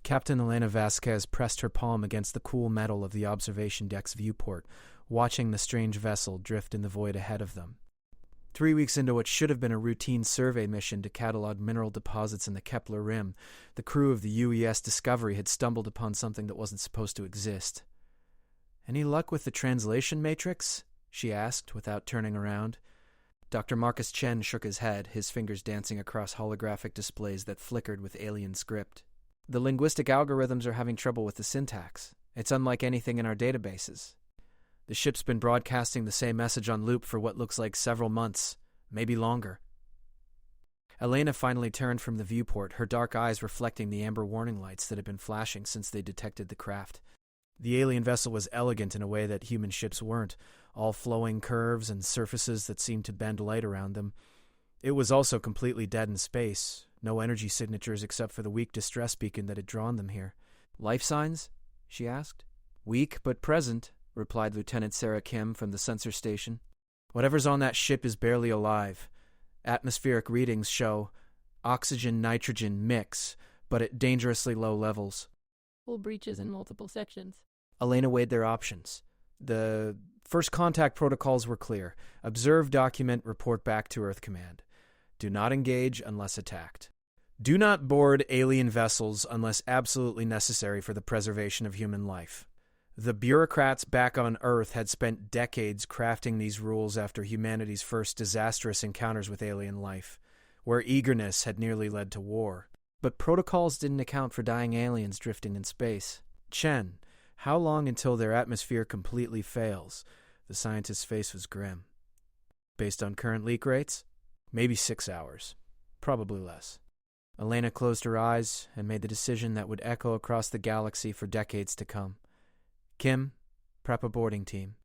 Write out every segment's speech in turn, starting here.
Captain Elena Vasquez pressed her palm against the cool metal of the observation deck's viewport, watching the strange vessel drift in the void ahead of them. 3 weeks into what should have been a routine survey mission to catalog mineral deposits in the Kepler Rim, the crew of the UES Discovery had stumbled upon something that wasn't supposed to exist. "Any luck with the translation matrix?" she asked, without turning around. Dr. Marcus Chen shook his head, his fingers dancing across holographic displays that flickered with alien script. "The linguistic algorithms are having trouble with the syntax. It's unlike anything in our databases. The ship's been broadcasting the same message on loop for what looks like several months, maybe longer." Elena finally turned from the viewport, her dark eyes reflecting the amber warning lights that had been flashing since they detected the craft. The alien vessel was elegant in a way that human ships weren't, all flowing curves and surfaces that seemed to bend light around them. It was also completely dead in space, no energy signatures except for the weak distress beacon that had drawn them here. "Life signs?" she asked. "Weak but present," replied Lieutenant Sarah Kim from the sensor station. "Whatever's on that ship is barely alive. Atmospheric readings show oxygen-nitrogen mix, but at dangerously low levels." "Full breaches in multiple sections." Elena weighed their options. The first contact protocols were clear. Observe, document, report back to Earth Command. Do not engage unless attacked. Do not board alien vessels unless absolutely necessary for the preservation of human life. The bureaucrats back on Earth had spent decades crafting these rules after humanity's first disastrous encounters with alien life, where eagerness had nearly led to war. But protocols didn't account for dying aliens drifting in space. "Chen, how long until their atmosphere completely fails?" The scientist's face was grim. "Based on current leak rates? Maybe 6 hours. Probably less." Elena closed her eyes and made the decision that would echo across the galaxy for decades to come. "Kim, prep a boarding team.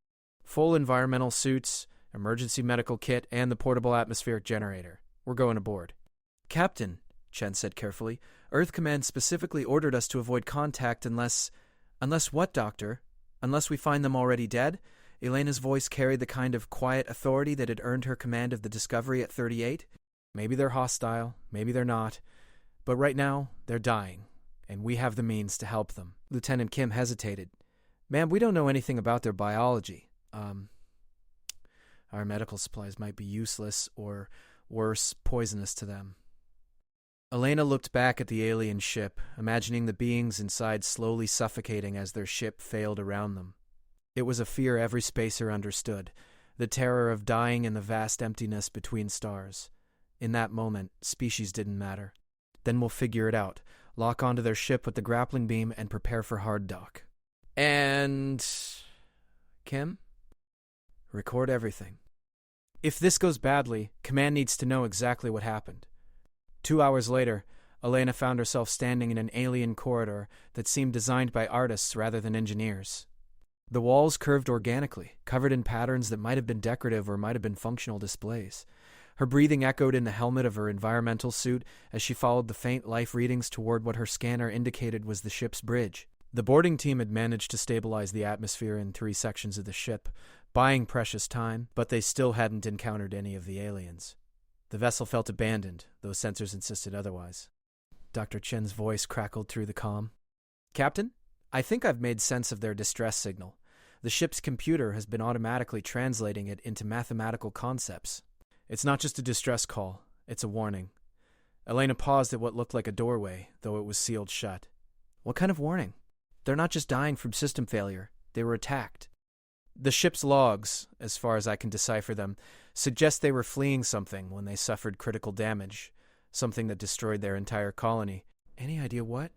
Full environmental suits, emergency medical kit, and the portable atmospheric generator. We're going aboard." "Captain," Chen said carefully, "Earth Command specifically ordered us to avoid contact unless what, Doctor? Unless we find them already dead?" Elena's voice carried the kind of quiet authority that had earned her command of the Discovery at 38. "Maybe they're hostile, maybe they're not. But right now, they're dying, and we have the means to help them." Lieutenant Kim hesitated. "Ma'am, we don't know anything about their biology. Our medical supplies might be useless or, worse, poisonous to them." Elena looked back at the alien ship, imagining the beings inside slowly suffocating as their ship failed around them. It was a fear every spacer understood, the terror of dying in the vast emptiness between stars. In that moment, species didn't matter. "Then we'll figure it out, lock onto their ship with the grappling beam, and prepare for hard dock. And... Kim? Record everything. If this goes badly, Command needs to know exactly what happened." 2 hours later, Elena found herself standing in an alien corridor that seemed designed by artists rather than engineers. The walls curved organically, covered in patterns that might have been decorative or might have been functional displays. Her breathing echoed in the helmet of her environmental suit as she followed the faint life readings toward what her scanner indicated was the ship's bridge. The boarding team had managed to stabilize the atmosphere in 3 sections of the ship, buying precious time, but they still hadn't encountered any of the aliens. The vessel felt abandoned, though sensors insisted otherwise. Dr. Chen's voice crackled through the comm. "Captain, I think I've made sense of their distress signal. The ship's computer has been automatically translating it into mathematical concepts. It's not just a distress call, it's a warning." Elena paused at what looked like a doorway, though it was sealed shut. "What kind of warning? They're not just dying from system failure, they were attacked." "The ship's logs, as far as I can decipher them, suggest they were fleeing something when they suffered critical damage, something that destroyed their entire colony." "Any idea what?"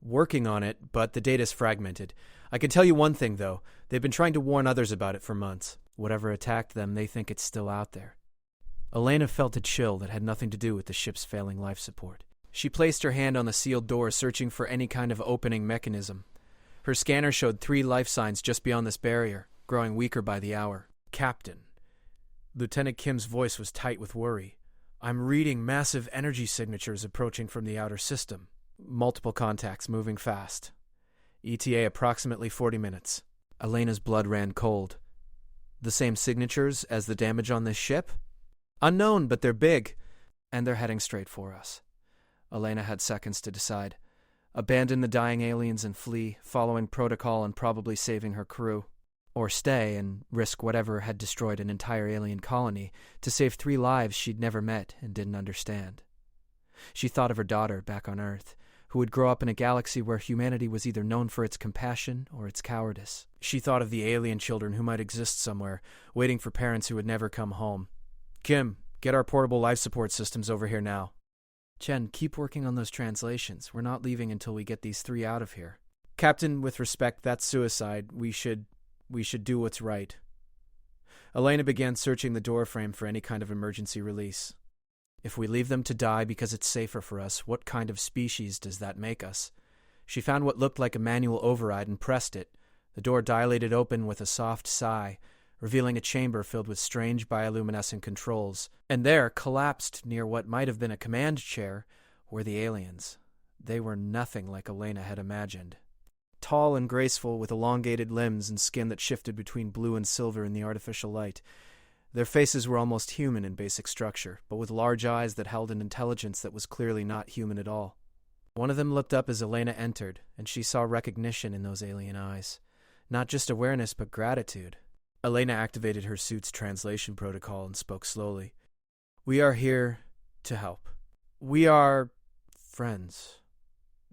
"Working on it, but the data's fragmented. I can tell you one thing, though. They've been trying to warn others about it for months. Whatever attacked them, they think it's still out there." Elena felt a chill that had nothing to do with the ship's failing life support. She placed her hand on the sealed door, searching for any kind of opening mechanism. Her scanner showed 3 life signs just beyond this barrier, growing weaker by the hour. "Captain." Lieutenant Kim's voice was tight with worry. "I'm reading massive energy signatures approaching from the outer system. Multiple contacts moving fast. ETA approximately 40 minutes. Elena's blood ran cold. "The same signatures as the damage on this ship?" "Unknown, but they're big. And they're heading straight for us." Elena had seconds to decide. Abandon the dying aliens and flee, following protocol and probably saving her crew. Or stay and risk whatever had destroyed an entire alien colony to save 3 lives she'd never met and didn't understand. She thought of her daughter back on Earth, who would grow up in a galaxy where humanity was either known for its compassion or its cowardice. She thought of the alien children who might exist somewhere, waiting for parents who would never come home. Kim, get our portable life support systems over here now. Chen, keep working on those translations. We're not leaving until we get these 3 out of here. Captain, with respect, that's suicide. We should do what's right. Elena began searching the doorframe for any kind of emergency release. If we leave them to die because it's safer for us, what kind of species does that make us? She found what looked like a manual override and pressed it. The door dilated open with a soft sigh, revealing a chamber filled with strange bioluminescent controls. And there, collapsed near what might have been a command chair, were the aliens. They were nothing like Elena had imagined. Tall and graceful, with elongated limbs and skin that shifted between blue and silver in the artificial light. Their faces were almost human in basic structure, but with large eyes that held an intelligence that was clearly not human at all. One of them looked up as Elena entered, and she saw recognition in those alien eyes. Not just awareness, but gratitude. Elena activated her suit's translation protocol and spoke slowly. We are here to help. We are friends.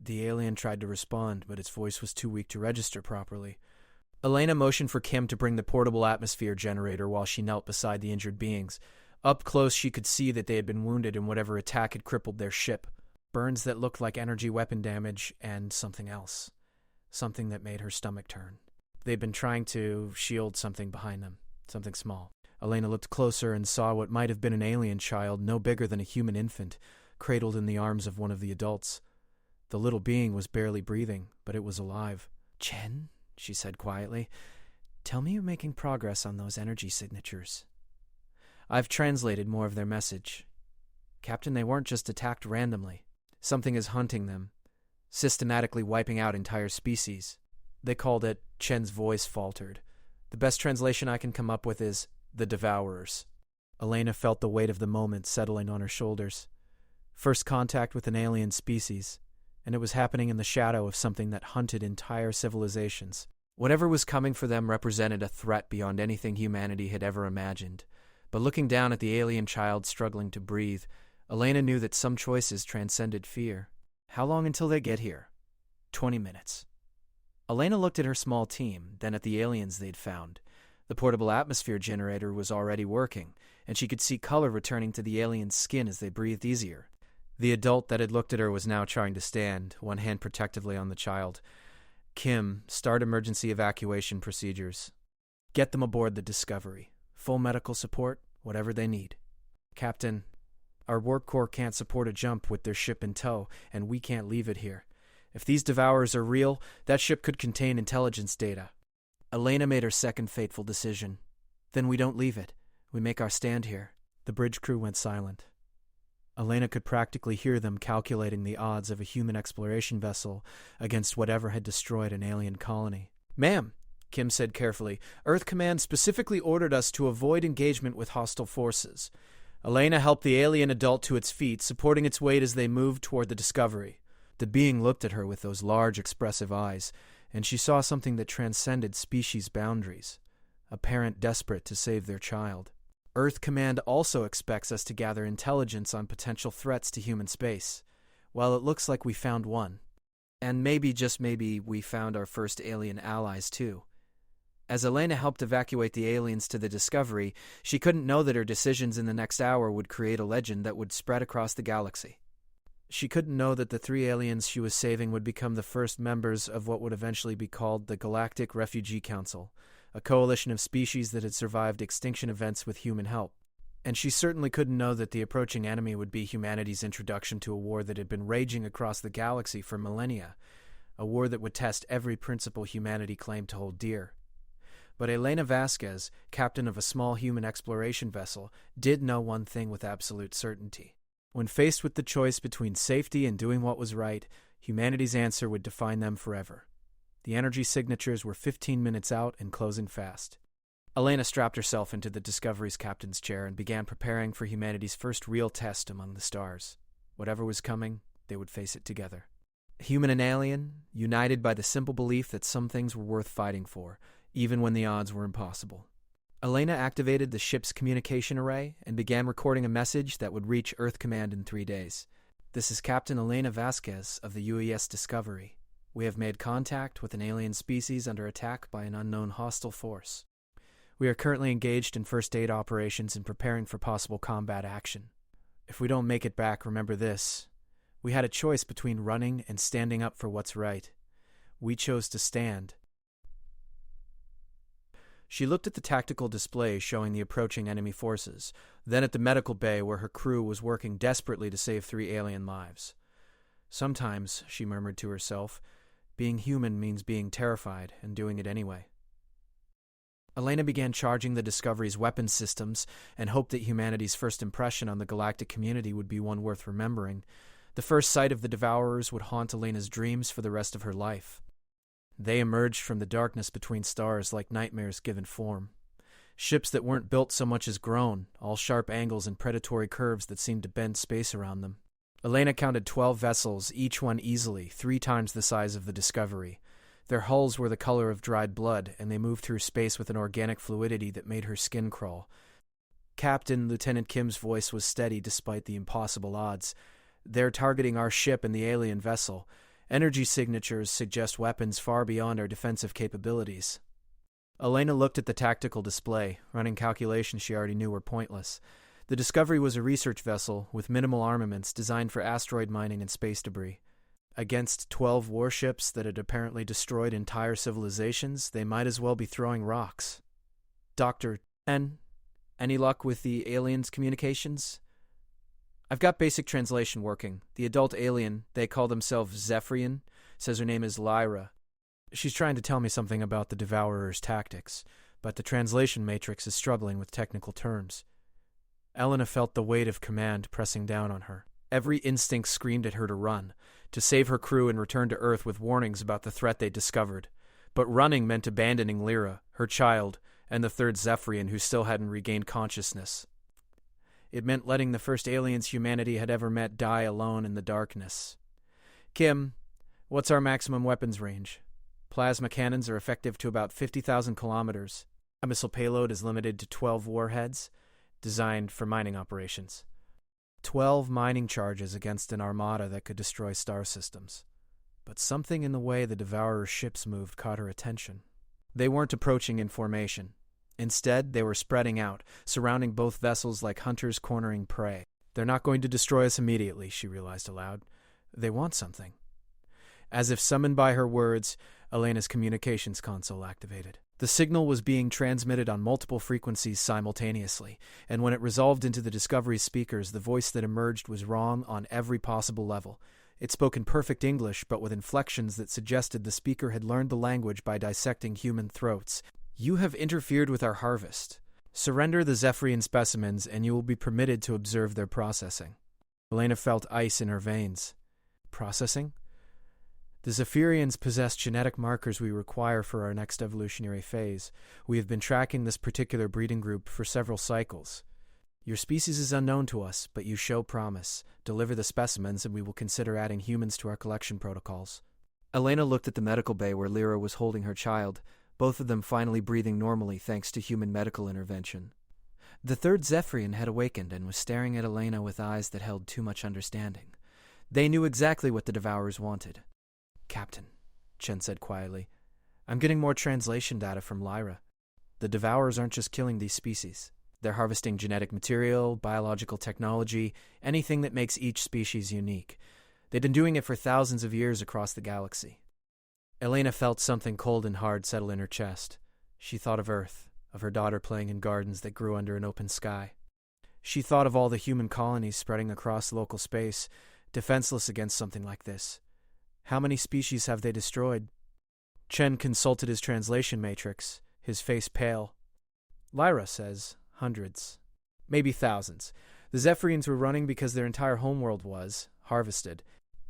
The alien tried to respond, but its voice was too weak to register properly. Elena motioned for Kim to bring the portable atmosphere generator while she knelt beside the injured beings. Up close, she could see that they had been wounded in whatever attack had crippled their ship. Burns that looked like energy weapon damage and something else. Something that made her stomach turn. They'd been trying to shield something behind them. Something small. Elena looked closer and saw what might have been an alien child, no bigger than a human infant, cradled in the arms of one of the adults. The little being was barely breathing, but it was alive. Chen, she said quietly, tell me you're making progress on those energy signatures. I've translated more of their message. Captain, they weren't just attacked randomly. Something is hunting them, systematically wiping out entire species. They called it, Chen's voice faltered. The best translation I can come up with is the Devourers. Elena felt the weight of the moment settling on her shoulders. First contact with an alien species, and it was happening in the shadow of something that hunted entire civilizations. Whatever was coming for them represented a threat beyond anything humanity had ever imagined. But looking down at the alien child struggling to breathe, Elena knew that some choices transcended fear. How long until they get here? 20 minutes. Elena looked at her small team, then at the aliens they'd found. The portable atmosphere generator was already working, and she could see color returning to the alien's skin as they breathed easier. The adult that had looked at her was now trying to stand, one hand protectively on the child. Kim, start emergency evacuation procedures. Get them aboard the Discovery. Full medical support, whatever they need. Captain, our work corps can't support a jump with their ship in tow, and we can't leave it here. If these Devourers are real, that ship could contain intelligence data. Elena made her second fateful decision. Then we don't leave it. We make our stand here. The bridge crew went silent. Elena could practically hear them calculating the odds of a human exploration vessel against whatever had destroyed an alien colony. Ma'am, Kim said carefully, Earth Command specifically ordered us to avoid engagement with hostile forces. Elena helped the alien adult to its feet, supporting its weight as they moved toward the Discovery. The being looked at her with those large, expressive eyes, and she saw something that transcended species boundaries. A parent desperate to save their child. Earth Command also expects us to gather intelligence on potential threats to human space. Well, it looks like we found one. And maybe, just maybe, we found our first alien allies, too. As Elena helped evacuate the aliens to the Discovery, she couldn't know that her decisions in the next hour would create a legend that would spread across the galaxy. She couldn't know that the 3 aliens she was saving would become the first members of what would eventually be called the Galactic Refugee Council, a coalition of species that had survived extinction events with human help. And she certainly couldn't know that the approaching enemy would be humanity's introduction to a war that had been raging across the galaxy for millennia, a war that would test every principle humanity claimed to hold dear. But Elena Vasquez, captain of a small human exploration vessel, did know one thing with absolute certainty. When faced with the choice between safety and doing what was right, humanity's answer would define them forever. The energy signatures were 15 minutes out and closing fast. Elena strapped herself into the Discovery's captain's chair and began preparing for humanity's first real test among the stars. Whatever was coming, they would face it together. Human and alien, united by the simple belief that some things were worth fighting for, even when the odds were impossible. Elena activated the ship's communication array and began recording a message that would reach Earth Command in 3 days. This is Captain Elena Vasquez of the UES Discovery. We have made contact with an alien species under attack by an unknown hostile force. We are currently engaged in first aid operations and preparing for possible combat action. If we don't make it back, remember this. We had a choice between running and standing up for what's right. We chose to stand. She looked at the tactical display showing the approaching enemy forces, then at the medical bay where her crew was working desperately to save 3 alien lives. Sometimes, she murmured to herself, being human means being terrified and doing it anyway. Elena began charging the Discovery's weapons systems and hoped that humanity's first impression on the galactic community would be one worth remembering. The first sight of the Devourers would haunt Elena's dreams for the rest of her life. They emerged from the darkness between stars like nightmares given form. Ships that weren't built so much as grown, all sharp angles and predatory curves that seemed to bend space around them. Elena counted 12 vessels, each one easily 3 times the size of the Discovery. Their hulls were the color of dried blood, and they moved through space with an organic fluidity that made her skin crawl. Captain Lieutenant Kim's voice was steady despite the impossible odds. They're targeting our ship and the alien vessel. Energy signatures suggest weapons far beyond our defensive capabilities. Elena looked at the tactical display, running calculations she already knew were pointless. The Discovery was a research vessel with minimal armaments designed for asteroid mining and space debris. Against 12 warships that had apparently destroyed entire civilizations, they might as well be throwing rocks. Dr. N, any luck with the aliens' communications? I've got basic translation working. The adult alien, they call themselves Zephyrian, says her name is Lyra. She's trying to tell me something about the Devourer's tactics, but the translation matrix is struggling with technical terms. Elena felt the weight of command pressing down on her. Every instinct screamed at her to run, to save her crew and return to Earth with warnings about the threat they'd discovered. But running meant abandoning Lyra, her child, and the third Zephyrian who still hadn't regained consciousness. It meant letting the first aliens humanity had ever met die alone in the darkness. Kim, what's our maximum weapons range? Plasma cannons are effective to about 50,000 kilometers. A missile payload is limited to 12 warheads, designed for mining operations. 12 mining charges against an armada that could destroy star systems. But something in the way the Devourer's ships moved caught her attention. They weren't approaching in formation. Instead, they were spreading out, surrounding both vessels like hunters cornering prey. They're not going to destroy us immediately, she realized aloud. They want something. As if summoned by her words, Elena's communications console activated. The signal was being transmitted on multiple frequencies simultaneously, and when it resolved into the Discovery's speakers, the voice that emerged was wrong on every possible level. It spoke in perfect English, but with inflections that suggested the speaker had learned the language by dissecting human throats. You have interfered with our harvest. Surrender the Zephyrian specimens, and you will be permitted to observe their processing. Elena felt ice in her veins. Processing? The Zephyrians possess genetic markers we require for our next evolutionary phase. We have been tracking this particular breeding group for several cycles. Your species is unknown to us, but you show promise. Deliver the specimens, and we will consider adding humans to our collection protocols. Elena looked at the medical bay where Lyra was holding her child, both of them finally breathing normally thanks to human medical intervention. The third Zephyrian had awakened and was staring at Elena with eyes that held too much understanding. They knew exactly what the Devourers wanted. Captain, Chen said quietly, I'm getting more translation data from Lyra. The Devourers aren't just killing these species. They're harvesting genetic material, biological technology, anything that makes each species unique. They've been doing it for thousands of years across the galaxy. Elena felt something cold and hard settle in her chest. She thought of Earth, of her daughter playing in gardens that grew under an open sky. She thought of all the human colonies spreading across local space, defenseless against something like this. How many species have they destroyed? Chen consulted his translation matrix, his face pale. Lyra says hundreds, maybe thousands. The Zephyrians were running because their entire homeworld was harvested.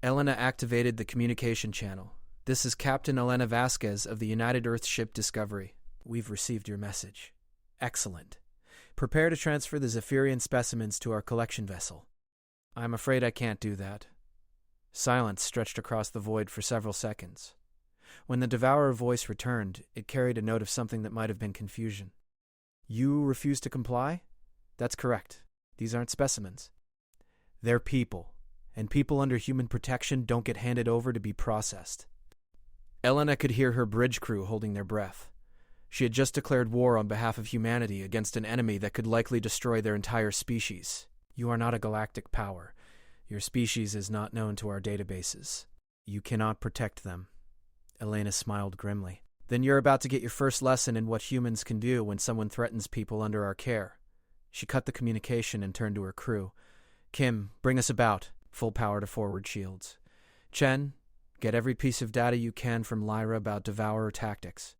Elena activated the communication channel. This is Captain Elena Vasquez of the United Earth ship Discovery. We've received your message. Excellent. Prepare to transfer the Zephyrian specimens to our collection vessel. I'm afraid I can't do that. Silence stretched across the void for several seconds. When the Devourer voice returned, it carried a note of something that might have been confusion. You refuse to comply? That's correct. These aren't specimens. They're people, and people under human protection don't get handed over to be processed. Elena could hear her bridge crew holding their breath. She had just declared war on behalf of humanity against an enemy that could likely destroy their entire species. You are not a galactic power. Your species is not known to our databases. You cannot protect them. Elena smiled grimly. Then you're about to get your first lesson in what humans can do when someone threatens people under our care. She cut the communication and turned to her crew. Kim, bring us about. Full power to forward shields. Chen, get every piece of data you can from Lyra about Devourer tactics.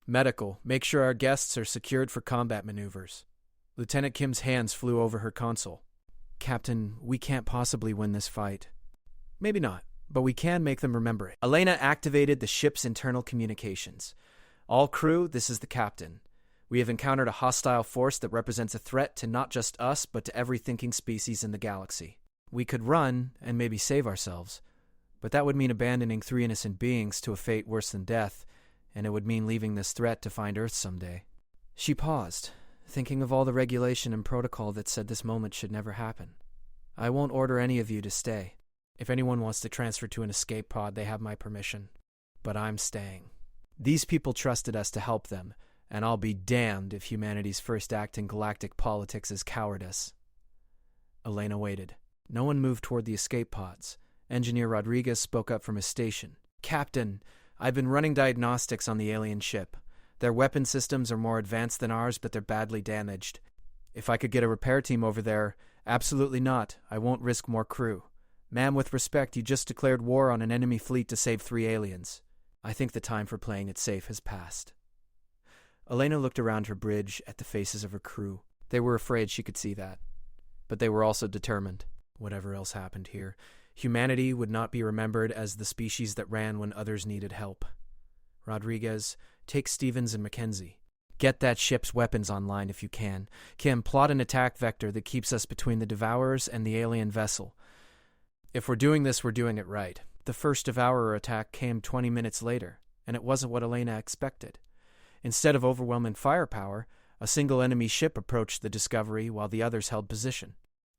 Medical, make sure our guests are secured for combat maneuvers. Lieutenant Kim's hands flew over her console. Captain, we can't possibly win this fight. Maybe not, but we can make them remember it. Elena activated the ship's internal communications. All crew, this is the captain. We have encountered a hostile force that represents a threat to not just us, but to every thinking species in the galaxy. We could run and maybe save ourselves, but that would mean abandoning 3 innocent beings to a fate worse than death, and it would mean leaving this threat to find Earth someday. She paused, thinking of all the regulation and protocol that said this moment should never happen. I won't order any of you to stay. If anyone wants to transfer to an escape pod, they have my permission. But I'm staying. These people trusted us to help them, and I'll be damned if humanity's first act in galactic politics is cowardice. Elena waited. No one moved toward the escape pods. Engineer Rodriguez spoke up from his station. Captain, I've been running diagnostics on the alien ship. Their weapon systems are more advanced than ours, but they're badly damaged. If I could get a repair team over there, absolutely not. I won't risk more crew. Ma'am, with respect, you just declared war on an enemy fleet to save 3 aliens. I think the time for playing it safe has passed. Elena looked around her bridge at the faces of her crew. They were afraid she could see that. But they were also determined. Whatever else happened here, humanity would not be remembered as the species that ran when others needed help. Rodriguez, take Stevens and Mackenzie. Get that ship's weapons online if you can. Kim, plot an attack vector that keeps us between the Devourers and the alien vessel. If we're doing this, we're doing it right. The first Devourer attack came 20 minutes later, and it wasn't what Elena expected. Instead of overwhelming firepower, a single enemy ship approached the Discovery while the others held position.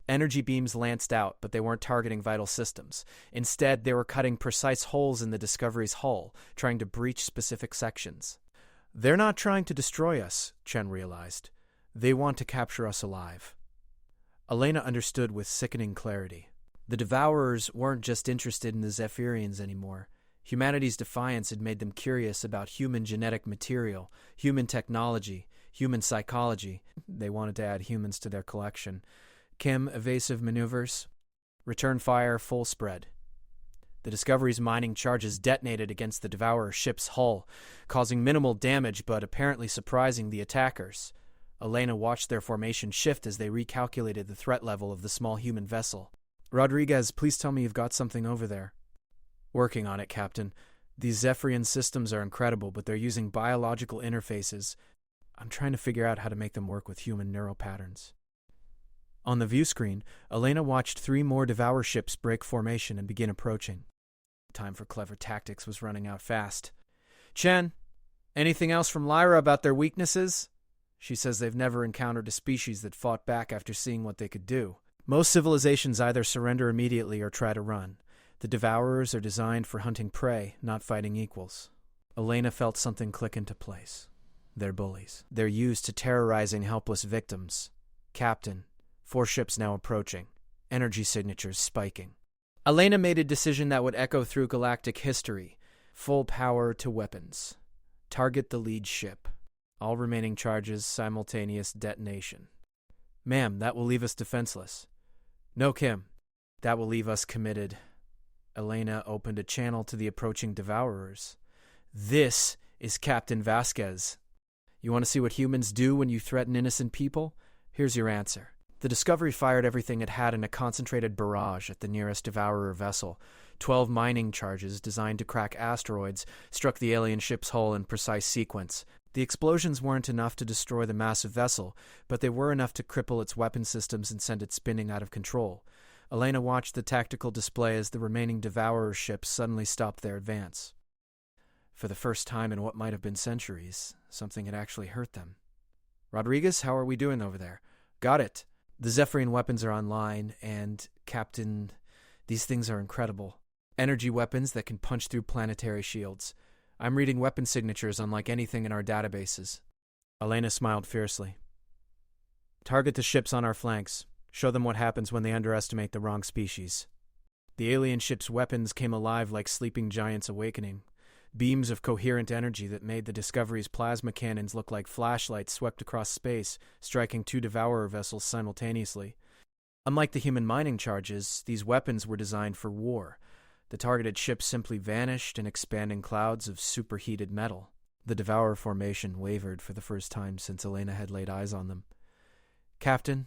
Energy beams lanced out, but they weren't targeting vital systems. Instead, they were cutting precise holes in the Discovery's hull, trying to breach specific sections. They're not trying to destroy us, Chen realized. They want to capture us alive. Elena understood with sickening clarity. The Devourers weren't just interested in the Zephyrians anymore. Humanity's defiance had made them curious about human genetic material, human technology, human psychology. They wanted to add humans to their collection. Kim, evasive maneuvers. Return fire, full spread. The Discovery's mining charges detonated against the Devourer ship's hull, causing minimal damage but apparently surprising the attackers. Elena watched their formation shift as they recalculated the threat level of the small human vessel. Rodriguez, please tell me you've got something over there. Working on it, Captain. These Zephyrian systems are incredible, but they're using biological interfaces. I'm trying to figure out how to make them work with human neural patterns. On the view screen, Elena watched 3 more Devourer ships break formation and begin approaching. Time for clever tactics was running out fast. Chen, anything else from Lyra about their weaknesses? She says they've never encountered a species that fought back after seeing what they could do. Most civilizations either surrender immediately or try to run. The Devourers are designed for hunting prey, not fighting equals. Elena felt something click into place. They're bullies. They're used to terrorizing helpless victims. Captain, 4 ships now approaching. Energy signatures spiking. Elena made a decision that would echo through galactic history. Full power to weapons. Target the lead ship. All remaining charges, simultaneous detonation. Ma'am, that will leave us defenseless. No, Kim. That will leave us committed. Elena opened a channel to the approaching Devourers. This is Captain Vasquez. You want to see what humans do when you threaten innocent people? Here's your answer. The Discovery fired everything it had in a concentrated barrage at the nearest Devourer vessel. 12 mining charges designed to crack asteroids struck the alien ship's hull in precise sequence. The explosions weren't enough to destroy the massive vessel, but they were enough to cripple its weapon systems and send it spinning out of control. Elena watched the tactical display as the remaining Devourer ships suddenly stopped their advance. For the first time in what might have been centuries, something had actually hurt them. "Rodriguez, how are we doing over there?" "Got it. The Zephyrian weapons are online, and, Captain, these things are incredible. Energy weapons that can punch through planetary shields. I'm reading weapon signatures unlike anything in our databases." Elena smiled fiercely. "Target the ships on our flanks. Show them what happens when they underestimate the wrong species." The alien ship's weapons came alive like sleeping giants awakening. Beams of coherent energy that made the Discovery's plasma cannons look like flashlights swept across space, striking 2 Devourer vessels simultaneously. Unlike the human mining charges, these weapons were designed for war. The targeted ships simply vanished in expanding clouds of superheated metal. The Devourer formation wavered for the first time since Elena had laid eyes on them. "Captain,"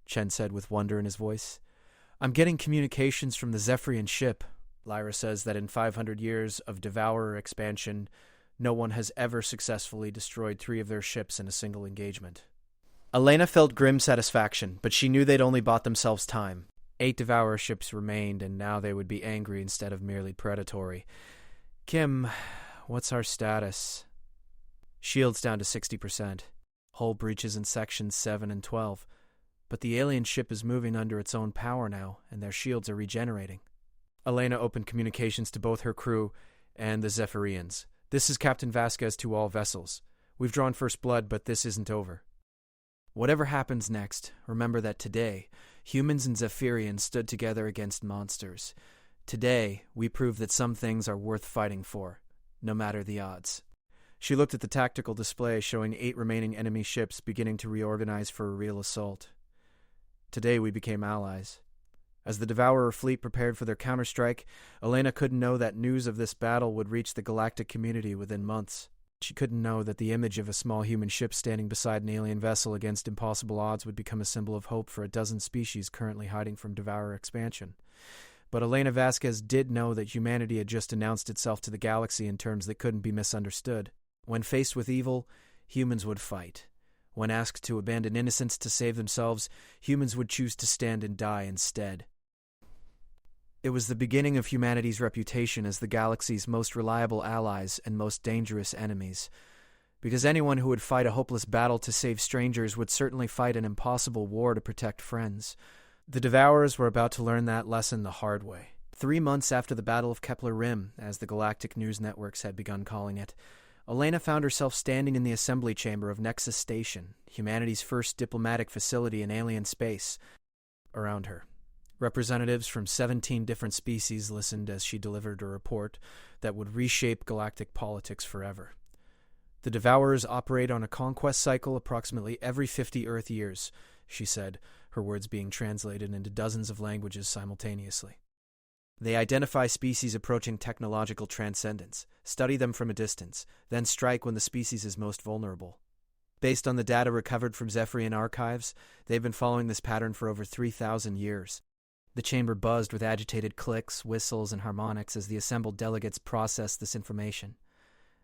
Chen said with wonder in his voice, "I'm getting communications from the Zephyrian ship. Lyra says that in 500 years of Devourer expansion, no one has ever successfully destroyed 3 of their ships in a single engagement." Elena felt grim satisfaction, but she knew they'd only bought themselves time. 8 Devourer ships remained, and now they would be angry instead of merely predatory. "Kim, what's our status?" "Shields down to 60%. Hull breaches in sections 7 and 12. But the alien ship is moving under its own power now, and their shields are regenerating." Elena opened communications to both her crew and the Zephyrians. "This is Captain Vasquez to all vessels. We've drawn first blood, but this isn't over. Whatever happens next, remember that today, humans and Zephyrians stood together against monsters. Today, we prove that some things are worth fighting for, no matter the odds." She looked at the tactical display showing 8 remaining enemy ships beginning to reorganize for a real assault. "Today we became allies." As the Devourer fleet prepared for their counterstrike, Elena couldn't know that news of this battle would reach the galactic community within months. She couldn't know that the image of a small human ship standing beside an alien vessel against impossible odds would become a symbol of hope for a dozen species currently hiding from Devourer expansion. But Elena Vasquez did know that humanity had just announced itself to the galaxy in terms that couldn't be misunderstood. When faced with evil, humans would fight. When asked to abandon innocence to save themselves, humans would choose to stand and die instead. It was the beginning of humanity's reputation as the galaxy's most reliable allies and most dangerous enemies. Because anyone who would fight a hopeless battle to save strangers would certainly fight an impossible war to protect friends. The Devourers were about to learn that lesson the hard way. 3 months after the Battle of Kepler Rim, as the galactic news networks had begun calling it, Elena found herself standing in the assembly chamber of Nexus Station, humanity's first diplomatic facility in alien space. Around her, representatives from 17 different species listened as she delivered a report that would reshape galactic politics forever. "The Devourers operate on a conquest cycle approximately every 50 Earth years," she said, her words being translated into dozens of languages simultaneously. "They identify species approaching technological transcendence, study them from a distance, then strike when the species is most vulnerable. Based on the data recovered from Zephyrian archives, they've been following this pattern for over 3,000 years. The chamber buzzed with agitated clicks, whistles, and harmonics as the assembled delegates processed this information.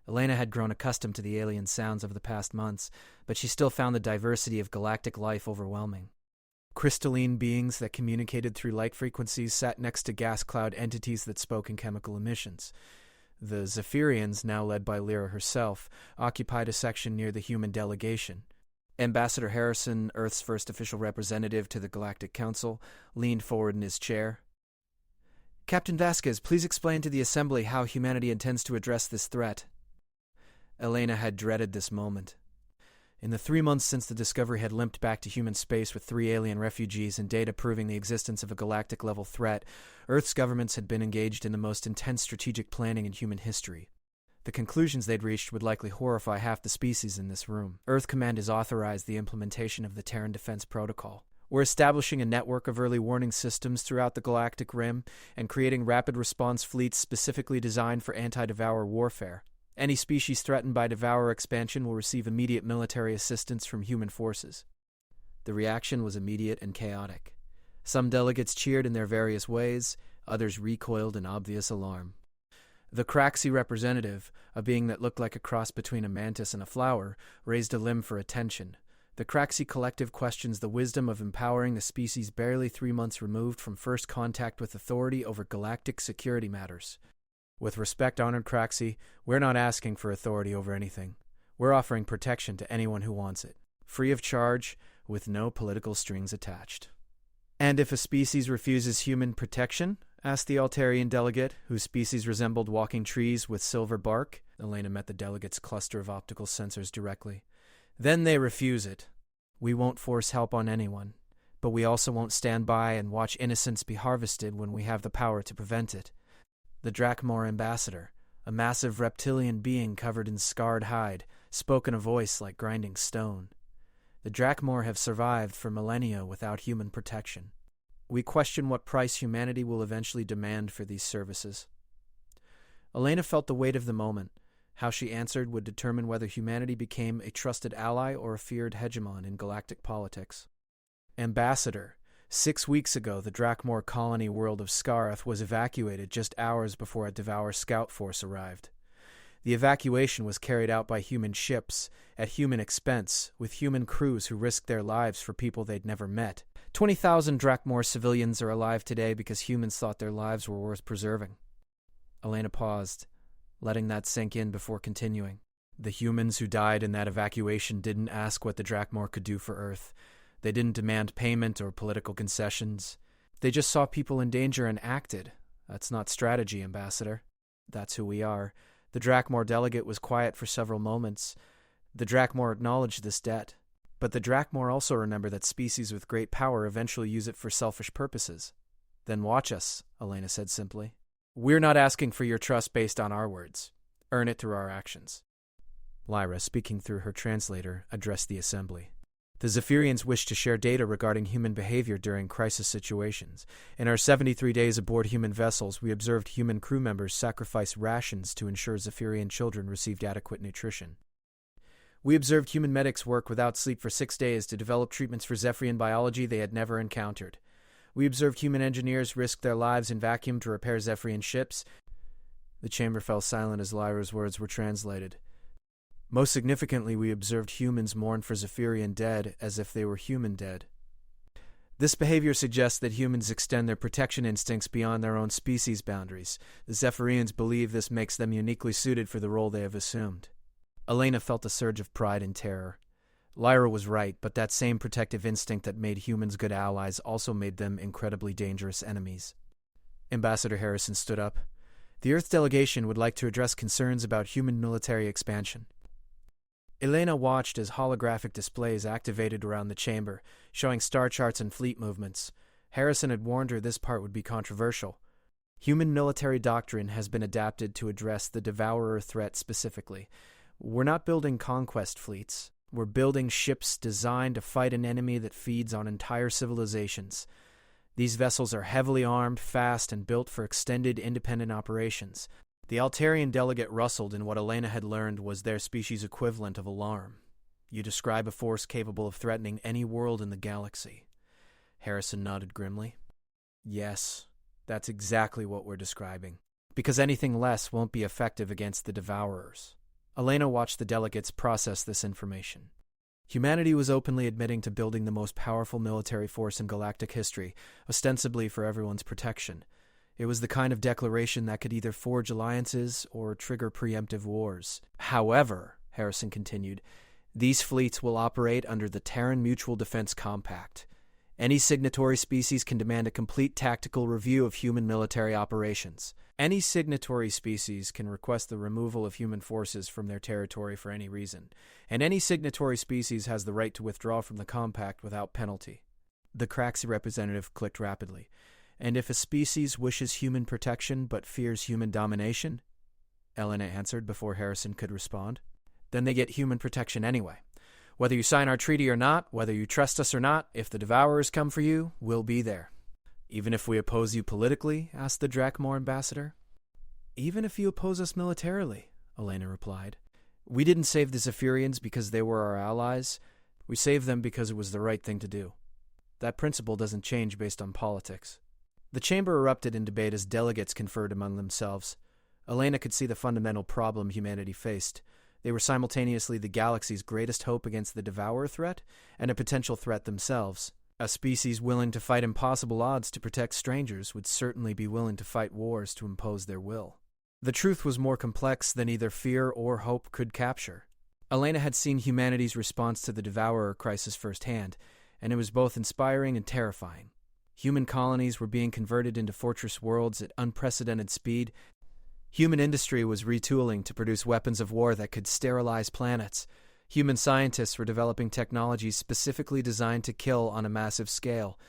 Elena had grown accustomed to the alien sounds of the past months, but she still found the diversity of galactic life overwhelming. Crystalline beings that communicated through light frequencies sat next to gas cloud entities that spoke in chemical emissions. The Zephyrians, now led by Lyra herself, occupied a section near the human delegation. Ambassador Harrison, Earth's first official representative to the Galactic Council, leaned forward in his chair. "Captain Vasquez, please explain to the Assembly how humanity intends to address this threat." Elena had dreaded this moment. In the 3 months since the Discovery had limped back to human space with 3 alien refugees and data proving the existence of a galactic-level threat, Earth's governments had been engaged in the most intense strategic planning in human history. The conclusions they'd reached would likely horrify half the species in this room. Earth Command has authorized the implementation of the Terran Defense Protocol. We're establishing a network of early warning systems throughout the galactic rim and creating rapid response fleets specifically designed for anti-Devourer warfare. Any species threatened by Devourer expansion will receive immediate military assistance from human forces. The reaction was immediate and chaotic. Some delegates cheered in their various ways, others recoiled in obvious alarm. The Craxi representative, a being that looked like a cross between a mantis and a flower, raised a limb for attention, The Craxi Collective questions the wisdom of empowering the species barely 3 months removed from first contact with authority over galactic security matters. With respect, honored Craxi, we're not asking for authority over anything. We're offering protection to anyone who wants it, free of charge, with no political strings attached. And if a species refuses human protection? Asked the Altarian delegate, whose species resembled walking trees with silver bark. Elena met the delegate's cluster of optical sensors directly. Then they refuse it. We won't force help on anyone, but we also won't stand by and watch innocence be harvested when we have the power to prevent it. The Drakmor ambassador, a massive reptilian being covered in scarred hide, spoke in a voice like grinding stone. The Drakmor have survived for millennia without human protection. We question what price humanity will eventually demand for these services. Elena felt the weight of the moment. How she answered would determine whether humanity became a trusted ally or a feared hegemon in galactic politics. Ambassador, 6 weeks ago the Drakmor colony world of Scarth was evacuated just hours before a Devour scout force arrived. The evacuation was carried out by human ships, at human expense, with human crews who risked their lives for people they'd never met. 20,000 Drakmor civilians are alive today because humans thought their lives were worth preserving. Elena paused, letting that sink in before continuing. The humans who died in that evacuation didn't ask what the Drakmor could do for Earth. They didn't demand payment or political concessions. They just saw people in danger and acted. That's not strategy, Ambassador. That's who we are. The Drakmor delegate was quiet for several moments. The Drakmor acknowledged this debt. But the Drakmor also remember that species with great power eventually use it for selfish purposes. Then watch us, Elena said simply. We're not asking for your trust based on our words. Earn it through our actions. Lyra, speaking through her translator, addressed the assembly. The Zephyrians wish to share data regarding human behavior during crisis situations. In our 73 days aboard human vessels, we observed human crew members sacrifice rations to ensure Zephyrian children received adequate nutrition. We observed human medics work without sleep for 6 days to develop treatments for Zephyrian biology they had never encountered. We observed human engineers risk their lives in vacuum to repair Zephyrian ships. The chamber fell silent as Lyra's words were translated. Most significantly, we observed humans mourn for Zephyrian dead as if they were human dead. This behavior suggests that humans extend their protection instincts beyond their own species boundaries. The Zephyrians believe this makes them uniquely suited for the role they have assumed. Elena felt a surge of pride and terror. Lyra was right, but that same protective instinct that made humans good allies also made them incredibly dangerous enemies. Ambassador Harrison stood up. The Earth delegation would like to address concerns about human military expansion. Elena watched as holographic displays activated around the chamber, showing star charts and fleet movements. Harrison had warned her this part would be controversial. Human military doctrine has been adapted to address the Devourer threat specifically. We're not building conquest fleets. We're building ships designed to fight an enemy that feeds on entire civilizations. These vessels are heavily armed, fast, and built for extended independent operations. The Altarian delegate rustled in what Elena had learned was their species' equivalent of alarm. You describe a force capable of threatening any world in the galaxy. Harrison nodded grimly. Yes, that's exactly what we're describing. Because anything less won't be effective against the Devourers. Elena watched the delegates process this information. Humanity was openly admitting to building the most powerful military force in galactic history, ostensibly for everyone's protection. It was the kind of declaration that could either forge alliances or trigger preemptive wars. However, Harrison continued, these fleets will operate under the Terran Mutual Defense Compact. Any signatory species can demand a complete tactical review of human military operations. Any signatory species can request the removal of human forces from their territory for any reason, and any signatory species has the right to withdraw from the compact without penalty. The Craxi representative clicked rapidly. And if a species wishes human protection but fears human domination? Elena answered before Harrison could respond. Then they get human protection anyway. Whether you sign our treaty or not, whether you trust us or not, if the Devourers come for you, we'll be there. Even if we oppose you politically? Asked the Drakmor ambassador. Even if you oppose us militarily, Elena replied. We didn't save the Zephyrians because they were our allies. We saved them because it was the right thing to do. That principle doesn't change based on politics. The chamber erupted in debate as delegates conferred among themselves. Elena could see the fundamental problem humanity faced. They were simultaneously the galaxy's greatest hope against the Devourer threat and a potential threat themselves. A species willing to fight impossible odds to protect strangers would certainly be willing to fight wars to impose their will. The truth was more complex than either fear or hope could capture. Elena had seen humanity's response to the Devourer crisis firsthand, and it was both inspiring and terrifying. Human colonies were being converted into fortress worlds at unprecedented speed. Human industry was retooling to produce weapons of war that could sterilize planets. Human scientists were developing technologies specifically designed to kill on a massive scale.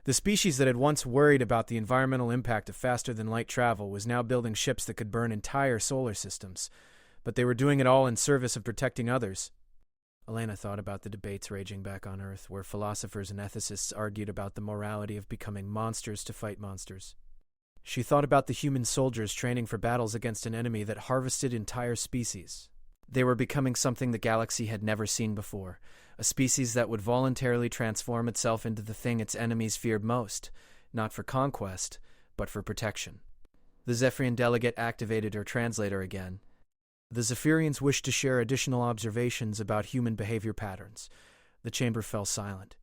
The species that had once worried about the environmental impact of faster-than-light travel was now building ships that could burn entire solar systems, but they were doing it all in service of protecting others. Elena thought about the debates raging back on Earth, where philosophers and ethicists argued about the morality of becoming monsters to fight monsters. She thought about the human soldiers training for battles against an enemy that harvested entire species. They were becoming something the galaxy had never seen before, a species that would voluntarily transform itself into the thing its enemies feared most, not for conquest, but for protection. The Zephyrian delegate activated her translator again. The Zephyrians wished to share additional observations about human behavior patterns. The chamber fell silent.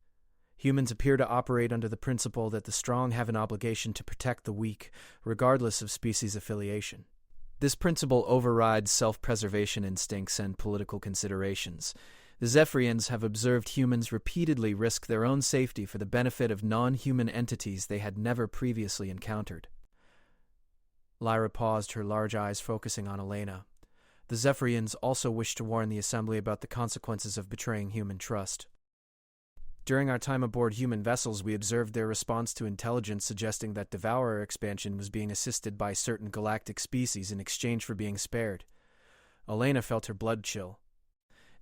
Humans appear to operate under the principle that the strong have an obligation to protect the weak, regardless of species affiliation. This principle overrides self-preservation instincts and political considerations. The Zephyrians have observed humans repeatedly risk their own safety for the benefit of non-human entities they had never previously encountered. Lyra paused, her large eyes focusing on Elena. The Zephyrians also wished to warn the Assembly about the consequences of betraying human trust. During our time aboard human vessels, we observed their response to intelligence suggesting that Devourer expansion was being assisted by certain galactic species in exchange for being spared. Elena felt her blood chill.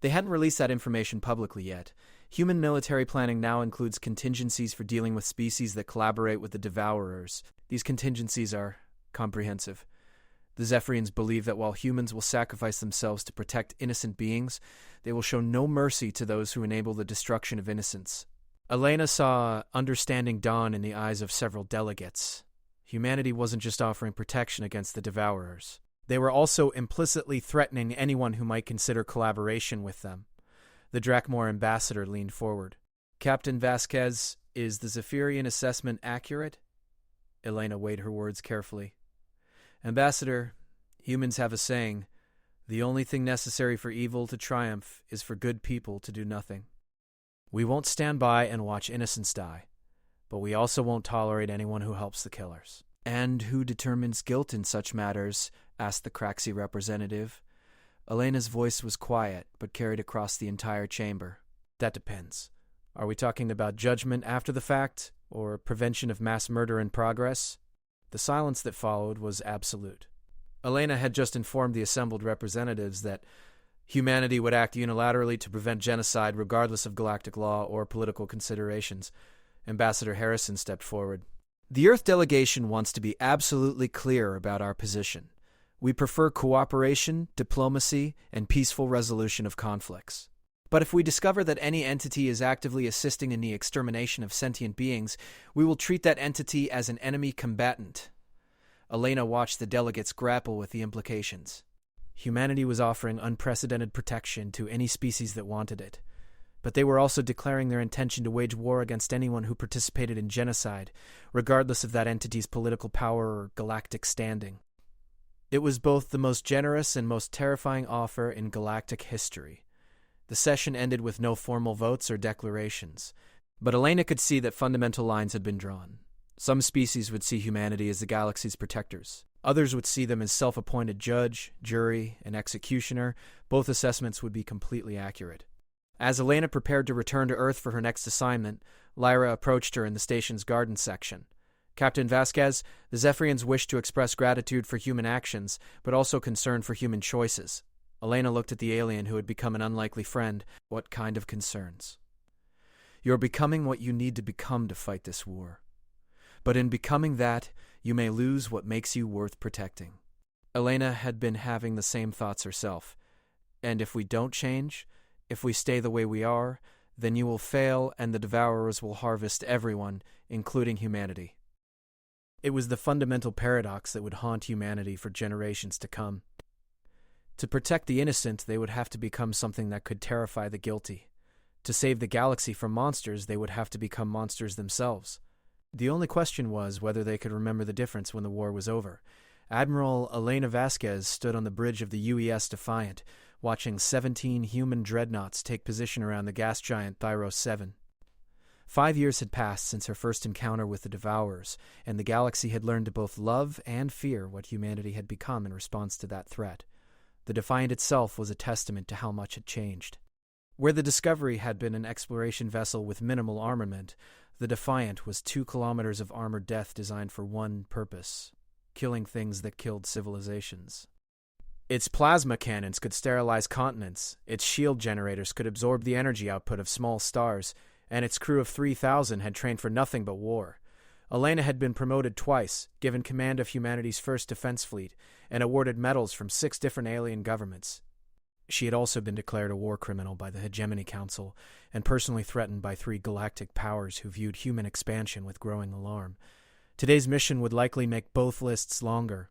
They hadn't released that information publicly yet. Human military planning now includes contingencies for dealing with species that collaborate with the Devourers. These contingencies are comprehensive. The Zephyrians believe that while humans will sacrifice themselves to protect innocent beings, they will show no mercy to those who enable the destruction of innocence. Elena saw understanding dawn in the eyes of several delegates. Humanity wasn't just offering protection against the Devourers. They were also implicitly threatening anyone who might consider collaboration with them. The Drakmor ambassador leaned forward. Captain Vasquez, is the Zephyrian assessment accurate? Elena weighed her words carefully. Ambassador, humans have a saying, the only thing necessary for evil to triumph is for good people to do nothing. We won't stand by and watch innocents die, but we also won't tolerate anyone who helps the killers. And who determines guilt in such matters? Asked the Craxi representative. Elena's voice was quiet, but carried across the entire chamber. That depends. Are we talking about judgment after the fact, or prevention of mass murder in progress? The silence that followed was absolute. Elena had just informed the assembled representatives that humanity would act unilaterally to prevent genocide regardless of galactic law or political considerations. Ambassador Harrison stepped forward. The Earth delegation wants to be absolutely clear about our position. We prefer cooperation, diplomacy, and peaceful resolution of conflicts. But if we discover that any entity is actively assisting in the extermination of sentient beings, we will treat that entity as an enemy combatant. Elena watched the delegates grapple with the implications. Humanity was offering unprecedented protection to any species that wanted it, but they were also declaring their intention to wage war against anyone who participated in genocide, regardless of that entity's political power or galactic standing. It was both the most generous and most terrifying offer in galactic history. The session ended with no formal votes or declarations, but Elena could see that fundamental lines had been drawn. Some species would see humanity as the galaxy's protectors. Others would see them as self-appointed judge, jury, and executioner. Both assessments would be completely accurate. As Elena prepared to return to Earth for her next assignment, Lyra approached her in the station's garden section. Captain Vasquez, the Zephyrians wish to express gratitude for human actions, but also concern for human choices. Elena looked at the alien who had become an unlikely friend. What kind of concerns? You're becoming what you need to become to fight this war. But in becoming that, you may lose what makes you worth protecting. Elena had been having the same thoughts herself. And if we don't change, if we stay the way we are, then you will fail and the Devourers will harvest everyone, including humanity. It was the fundamental paradox that would haunt humanity for generations to come. To protect the innocent, they would have to become something that could terrify the guilty. To save the galaxy from monsters, they would have to become monsters themselves. The only question was whether they could remember the difference when the war was over. Admiral Elena Vasquez stood on the bridge of the UES Defiant, watching 17 human dreadnoughts take position around the gas giant Thyros 7. 5 years had passed since her first encounter with the Devourers, and the galaxy had learned to both love and fear what humanity had become in response to that threat. The Defiant itself was a testament to how much had changed. Where the Discovery had been an exploration vessel with minimal armament, the Defiant was 2 kilometers of armored death designed for one purpose: killing things that killed civilizations. Its plasma cannons could sterilize continents, its shield generators could absorb the energy output of small stars, and its crew of 3,000 had trained for nothing but war. Elena had been promoted twice, given command of humanity's first defense fleet, and awarded medals from 6 different alien governments. She had also been declared a war criminal by the Hegemony Council, and personally threatened by 3 galactic powers who viewed human expansion with growing alarm. Today's mission would likely make both lists longer.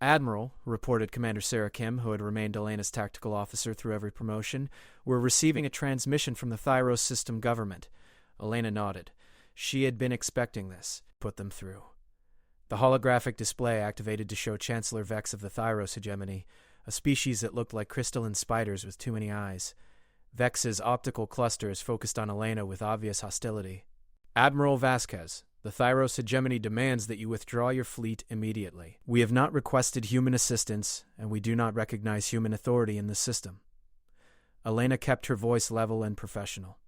Admiral, reported Commander Sarah Kim, who had remained Elena's tactical officer through every promotion, were receiving a transmission from the Thyros system government. Elena nodded. She had been expecting this. Put them through. The holographic display activated to show Chancellor Vex of the Thyros Hegemony, a species that looked like crystalline spiders with too many eyes. Vex's optical clusters focused on Elena with obvious hostility. Admiral Vasquez, the Thyros Hegemony demands that you withdraw your fleet immediately. We have not requested human assistance, and we do not recognize human authority in this system. Elena kept her voice level and professional.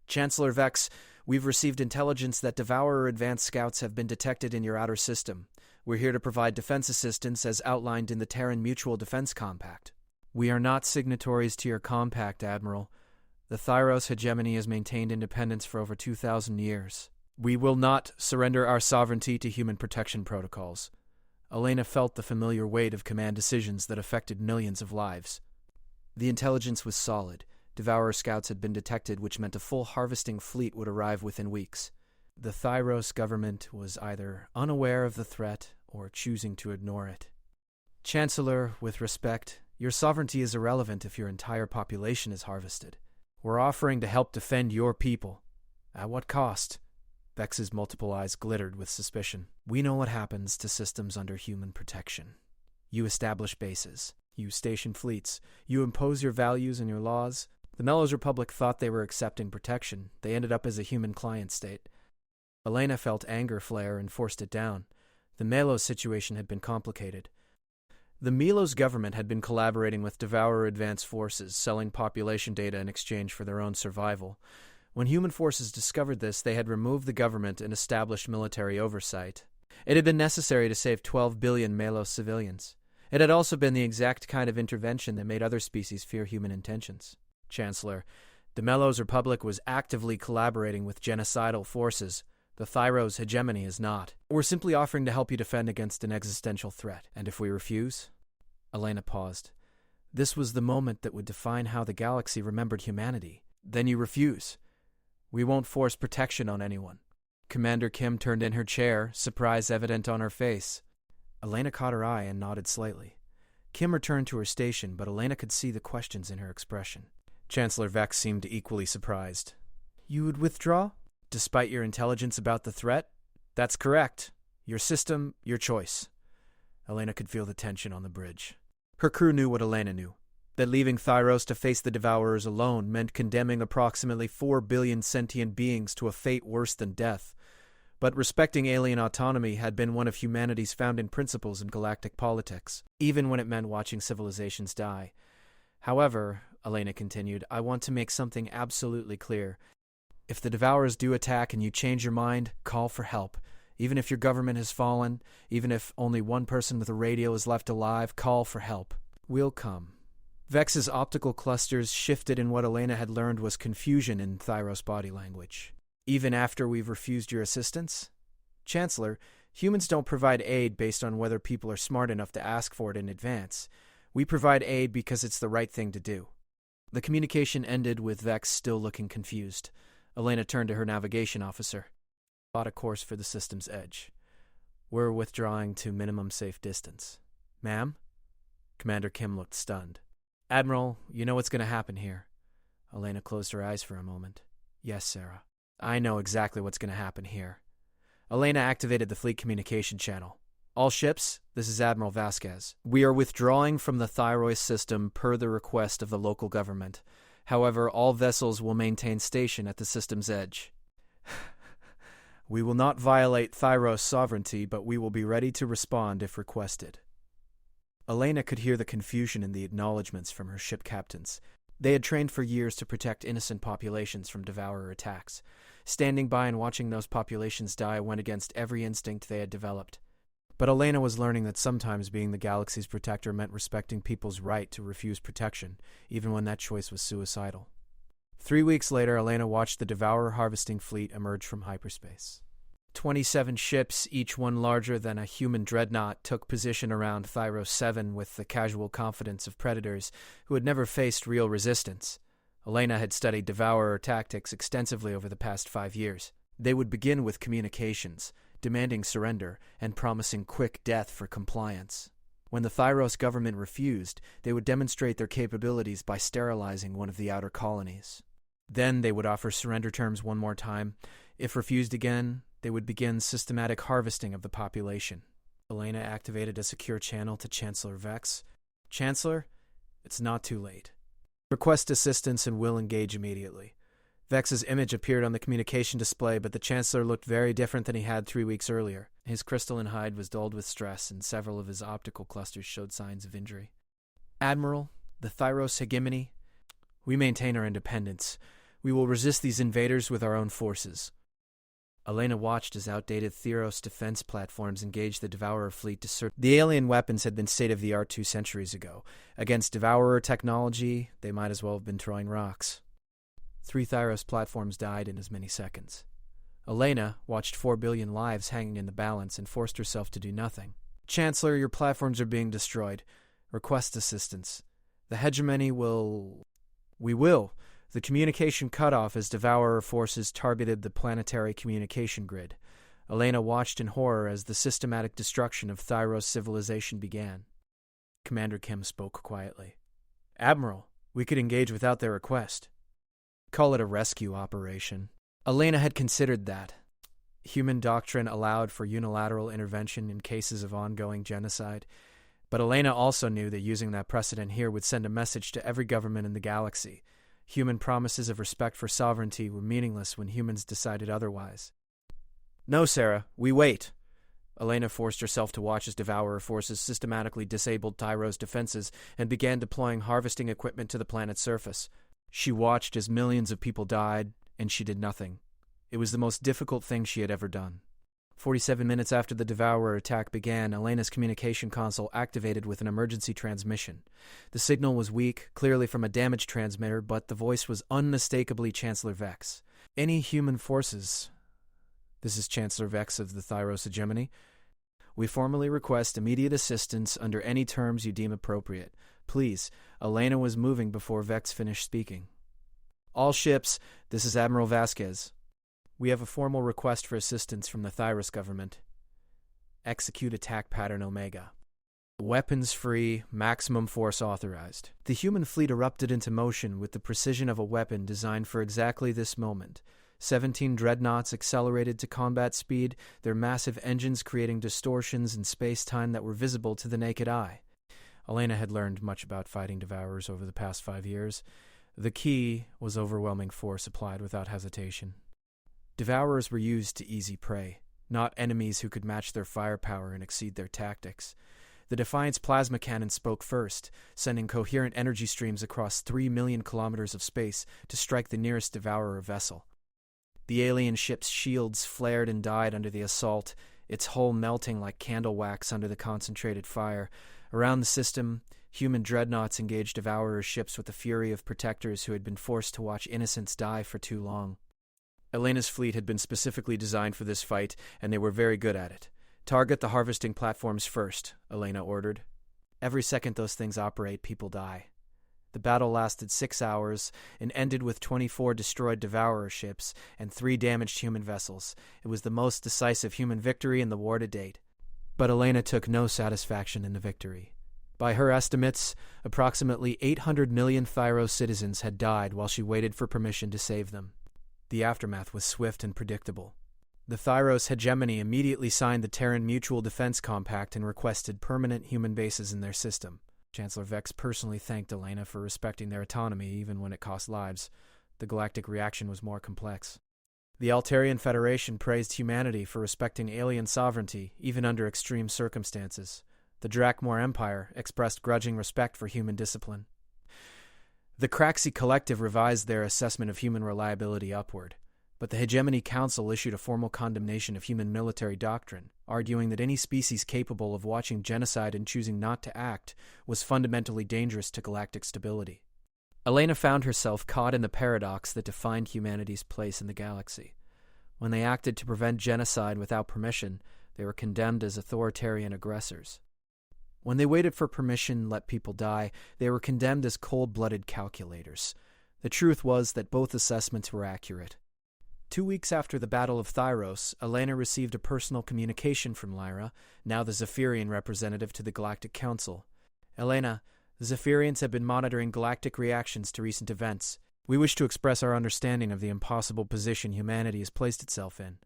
Chancellor Vex, we've received intelligence that Devourer advanced scouts have been detected in your outer system. We're here to provide defense assistance as outlined in the Terran Mutual Defense Compact. We are not signatories to your compact, Admiral. The Thyros Hegemony has maintained independence for over 2,000 years. We will not surrender our sovereignty to human protection protocols. Elena felt the familiar weight of command decisions that affected millions of lives. The intelligence was solid. Devourer scouts had been detected, which meant a full harvesting fleet would arrive within weeks. The Thyros government was either unaware of the threat or choosing to ignore it. Chancellor, with respect, your sovereignty is irrelevant if your entire population is harvested. We're offering to help defend your people. At what cost? Vex's multiple eyes glittered with suspicion. We know what happens to systems under human protection. You establish bases. You station fleets. You impose your values and your laws. The Melos Republic thought they were accepting protection. They ended up as a human client state. Elena felt anger flare and forced it down. The Melos situation had been complicated. The Melos government had been collaborating with Devourer advanced forces, selling population data in exchange for their own survival. When human forces discovered this, they had removed the government and established military oversight. It had been necessary to save 12 billion Melos civilians. It had also been the exact kind of intervention that made other species fear human intentions. Chancellor, the Melos Republic was actively collaborating with genocidal forces. The Thyros Hegemony is not. We're simply offering to help you defend against an existential threat. And if we refuse? Elena paused. This was the moment that would define how the galaxy remembered humanity. Then you refuse. We won't force protection on anyone. Commander Kim turned in her chair, surprise evident on her face. Elena caught her eye and nodded slightly. Kim returned to her station, but Elena could see the questions in her expression. Chancellor Vex seemed equally surprised. You would withdraw? Despite your intelligence about the threat? That's correct. Your system, your choice. Elena could feel the tension on the bridge. Her crew knew what Elena knew. That leaving Thyros to face the Devourers alone meant condemning approximately 4 billion sentient beings to a fate worse than death. But respecting alien autonomy had been one of humanity's founding principles in galactic politics, even when it meant watching civilizations die. However, Elena continued, I want to make something absolutely clear. If the Devourers do attack and you change your mind, call for help. Even if your government has fallen, even if only one person with a radio is left alive, call for help. We'll come. Vex's optical clusters shifted in what Elena had learned was confusion in Thyros body language. Even after we've refused your assistance? Chancellor, humans don't provide aid based on whether people are smart enough to ask for it in advance. We provide aid because it's the right thing to do. The communication ended with Vex still looking confused. Elena turned to her navigation officer. Plot a course for the system's edge. We're withdrawing to minimum safe distance. Ma'am? Commander Kim looked stunned. Admiral, you know what's going to happen here. Elena closed her eyes for a moment. Yes, Sarah. I know exactly what's going to happen here. Elena activated the fleet communication channel. All ships, this is Admiral Vasquez. We are withdrawing from the Thyroid system per the request of the local government. However, all vessels will maintain station at the system's edge. We will not violate Thyros sovereignty, but we will be ready to respond if requested. Elena could hear the confusion in the acknowledgments from her ship captains. They had trained for years to protect innocent populations from devourer attacks. Standing by and watching those populations die went against every instinct they had developed. But Elena was learning that sometimes being the galaxy's protector meant respecting people's right to refuse protection, even when that choice was suicidal. 3 weeks later, Elena watched the devourer harvesting fleet emerge from hyperspace. 27 ships, each one larger than a human dreadnought, took position around Thyros 7 with the casual confidence of predators who had never faced real resistance. Elena had studied devourer tactics extensively over the past 5 years. They would begin with communications, demanding surrender and promising quick death for compliance. When the Thyros government refused, they would demonstrate their capabilities by sterilizing one of the outer colonies. Then they would offer surrender terms one more time. If refused again, they would begin systematic harvesting of the population. Elena activated a secure channel to Chancellor Vex. Chancellor, it's not too late. Request assistance and will engage immediately. Vex's image appeared on the communication display, but the Chancellor looked very different than he had 3 weeks earlier. His crystalline hide was dulled with stress, and several of his optical clusters showed signs of injury. Admiral, the Thyros hegemony, we maintain our independence. We will resist these invaders with our own forces. Elena watched as outdated Theros defense platforms engaged the Devourer fleet to search. The alien weapons had been state-of-the-art 2 centuries ago. Against Devourer technology, they might as well have been throwing rocks. 3 Thyros platforms died in as many seconds. Elena watched 4 billion lives hanging in the balance and forced herself to do nothing. Chancellor, your platforms are being destroyed. Request assistance. The hegemony will... We will. The communication cut off as Devourer forces targeted the planetary communication grid. Elena watched in horror as the systematic destruction of Thyros civilization began. Commander Kim spoke quietly. Admiral, we could engage without their request. Call it a rescue operation. Elena had considered that. Human doctrine allowed for unilateral intervention in cases of ongoing genocide, but Elena also knew that using that precedent here would send a message to every government in the galaxy. Human promises of respect for sovereignty were meaningless when humans decided otherwise. No, Sarah, we wait. Elena forced herself to watch as Devourer forces systematically disabled Tyro's defenses and began deploying harvesting equipment to the planet's surface. She watched as millions of people died, and she did nothing. It was the most difficult thing she had ever done. 47 minutes after the Devourer attack began, Elena's communication console activated with an emergency transmission. The signal was weak, clearly from a damaged transmitter, but the voice was unmistakably Chancellor Vex. Any human forces... This is Chancellor Vex of the Thyros hegemony. We formally request immediate assistance under any terms you deem appropriate. Please. Elena was moving before Vex finished speaking. All ships, this is Admiral Vasquez. We have a formal request for assistance from the Thyros government. Execute attack pattern Omega. Weapons free, maximum force authorized. The human fleet erupted into motion with the precision of a weapon designed for exactly this moment. 17 dreadnoughts accelerated to combat speed, their massive engines creating distortions in space-time that were visible to the naked eye. Elena had learned much about fighting Devourers over the past 5 years. The key was overwhelming force applied without hesitation. Devourers were used to easy prey, not enemies who could match their firepower and exceed their tactics. The Defiant's plasma cannon spoke first, sending coherent energy streams across 3 million kilometers of space to strike the nearest Devourer vessel. The alien ship's shields flared and died under the assault, its hull melting like candle wax under the concentrated fire. Around the system, human dreadnoughts engaged Devourer ships with the fury of protectors who had been forced to watch innocents die for too long. Elena's fleet had been specifically designed for this fight, and they were very good at it. Target the harvesting platforms first, Elena ordered. Every second those things operate, people die. The battle lasted 6 hours and ended with 24 destroyed Devourer ships and 3 damaged human vessels. It was the most decisive human victory in the war to date. But Elena took no satisfaction in the victory. By her estimates, approximately 800 million Thyros citizens had died while she waited for permission to save them. The aftermath was swift and predictable. The Thyros hegemony immediately signed the Terran Mutual Defense Compact and requested permanent human bases in their system. Chancellor Vex personally thanked Elena for respecting their autonomy even when it cost lives. The galactic reaction was more complex. The Altarian Federation praised humanity for respecting alien sovereignty, even under extreme circumstances. The Drakmor Empire expressed grudging respect for human discipline. The Craxi Collective revised their assessment of human reliability upward, but the Hegemony Council issued a formal condemnation of human military doctrine, arguing that any species capable of watching genocide and choosing not to act was fundamentally dangerous to galactic stability. Elena found herself caught in the paradox that defined humanity's place in the galaxy. When they acted to prevent genocide without permission, they were condemned as authoritarian aggressors. When they waited for permission and let people die, they were condemned as cold-blooded calculators. The truth was that both assessments were accurate. 2 weeks after the Battle of Thyros, Elena received a personal communication from Lyra, now the Zephyrian representative to the Galactic Council. Elena, the Zephyrians have been monitoring galactic reactions to recent events. We wish to express our understanding of the impossible position humanity has placed itself in.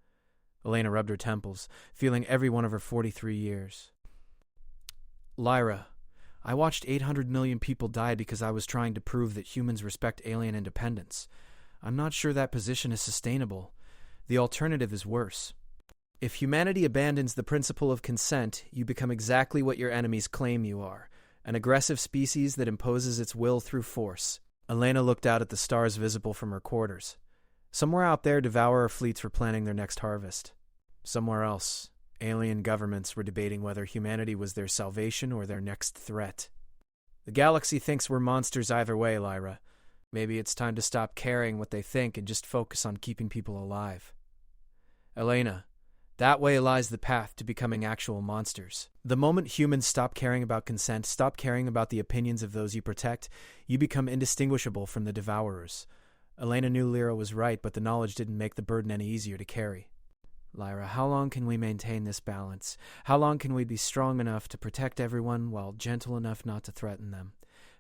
Elena rubbed her temples, feeling every one of her 43 years. Lyra, I watched 800 million people die because I was trying to prove that humans respect alien independence. I'm not sure that position is sustainable. The alternative is worse. If humanity abandons the principle of consent, you become exactly what your enemies claim you are, an aggressive species that imposes its will through force. Elena looked out at the stars visible from her quarters. Somewhere out there, devourer fleets were planning their next harvest. Somewhere else, alien governments were debating whether humanity was their salvation or their next threat. The galaxy thinks we're monsters either way, Lyra. Maybe it's time to stop caring what they think and just focus on keeping people alive. Elena, that way lies the path to becoming actual monsters. The moment humans stop caring about consent, stop caring about the opinions of those you protect, you become indistinguishable from the devourers. Elena knew Lyra was right, but the knowledge didn't make the burden any easier to carry. Lyra, how long can we maintain this balance? How long can we be strong enough to protect everyone while gentle enough not to threaten them?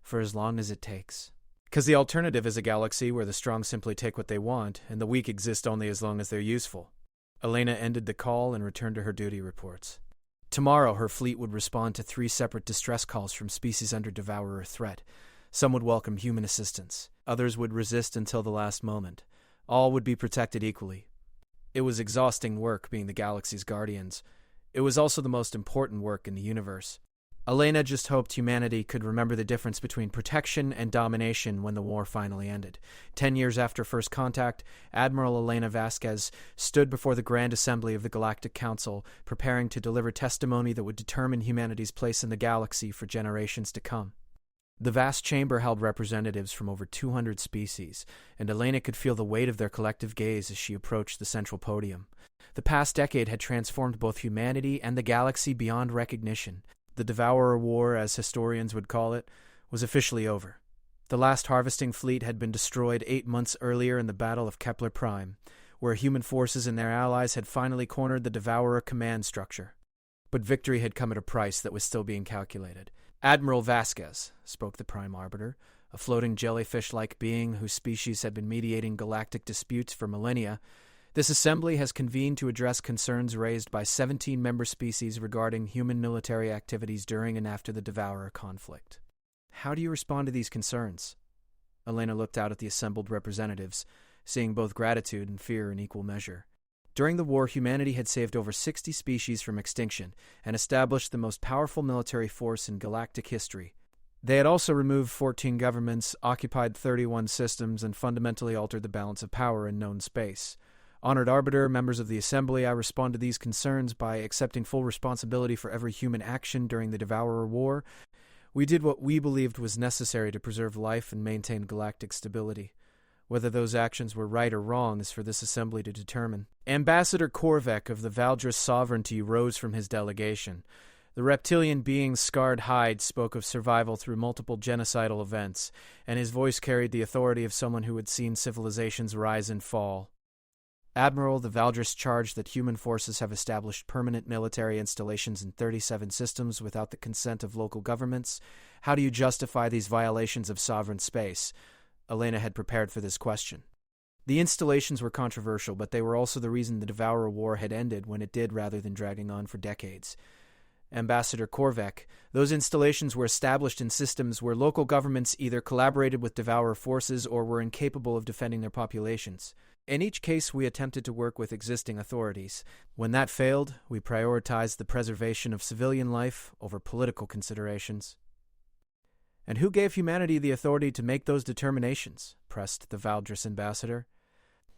For as long as it takes. Because the alternative is a galaxy where the strong simply take what they want, and the weak exist only as long as they're useful. Elena ended the call and returned to her duty reports. Tomorrow, her fleet would respond to 3 separate distress calls from species under devourer threat. Some would welcome human assistance. Others would resist until the last moment. All would be protected equally. It was exhausting work being the galaxy's guardians. It was also the most important work in the universe. Elena just hoped humanity could remember the difference between protection and domination when the war finally ended. 10 years after first contact, Admiral Elena Vasquez stood before the Grand Assembly of the Galactic Council, preparing to deliver testimony that would determine humanity's place in the galaxy for generations to come. The vast chamber held representatives from over 200 species, and Elena could feel the weight of their collective gaze as she approached the central podium. The past decade had transformed both humanity and the galaxy beyond recognition. The Devourer War, as historians would call it, was officially over. The last harvesting fleet had been destroyed 8 months earlier in the Battle of Kepler Prime, where human forces and their allies had finally cornered the Devourer command structure. But victory had come at a price that was still being calculated. Admiral Vasquez, spoke the Prime Arbiter, a floating jellyfish-like being whose species had been mediating galactic disputes for millennia. This assembly has convened to address concerns raised by 17 member species regarding human military activities during and after the Devourer conflict. How do you respond to these concerns? Elena looked out at the assembled representatives, seeing both gratitude and fear in equal measure. During the war, humanity had saved over 60 species from extinction and established the most powerful military force in galactic history. They had also removed 14 governments, occupied 31 systems, and fundamentally altered the balance of power in known space. Honored Arbiter, members of the Assembly, I respond to these concerns by accepting full responsibility for every human action during the Devourer War. We did what we believed was necessary to preserve life and maintain galactic stability. Whether those actions were right or wrong is for this Assembly to determine. Ambassador Korvek of the Valdris Sovereignty rose from his delegation. The reptilian being's scarred hide spoke of survival through multiple genocidal events, and his voice carried the authority of someone who had seen civilizations rise and fall. Admiral, the Valdris charged that human forces have established permanent military installations in 37 systems without the consent of local governments. How do you justify these violations of sovereign space? Elena had prepared for this question. The installations were controversial, but they were also the reason the Devourer War had ended when it did rather than dragging on for decades. Ambassador Korvek, those installations were established in systems where local governments either collaborated with Devourer forces or were incapable of defending their populations. In each case, we attempted to work with existing authorities. When that failed, we prioritized the preservation of civilian life over political considerations. And who gave humanity the authority to make those determinations? Pressed the Valdris ambassador.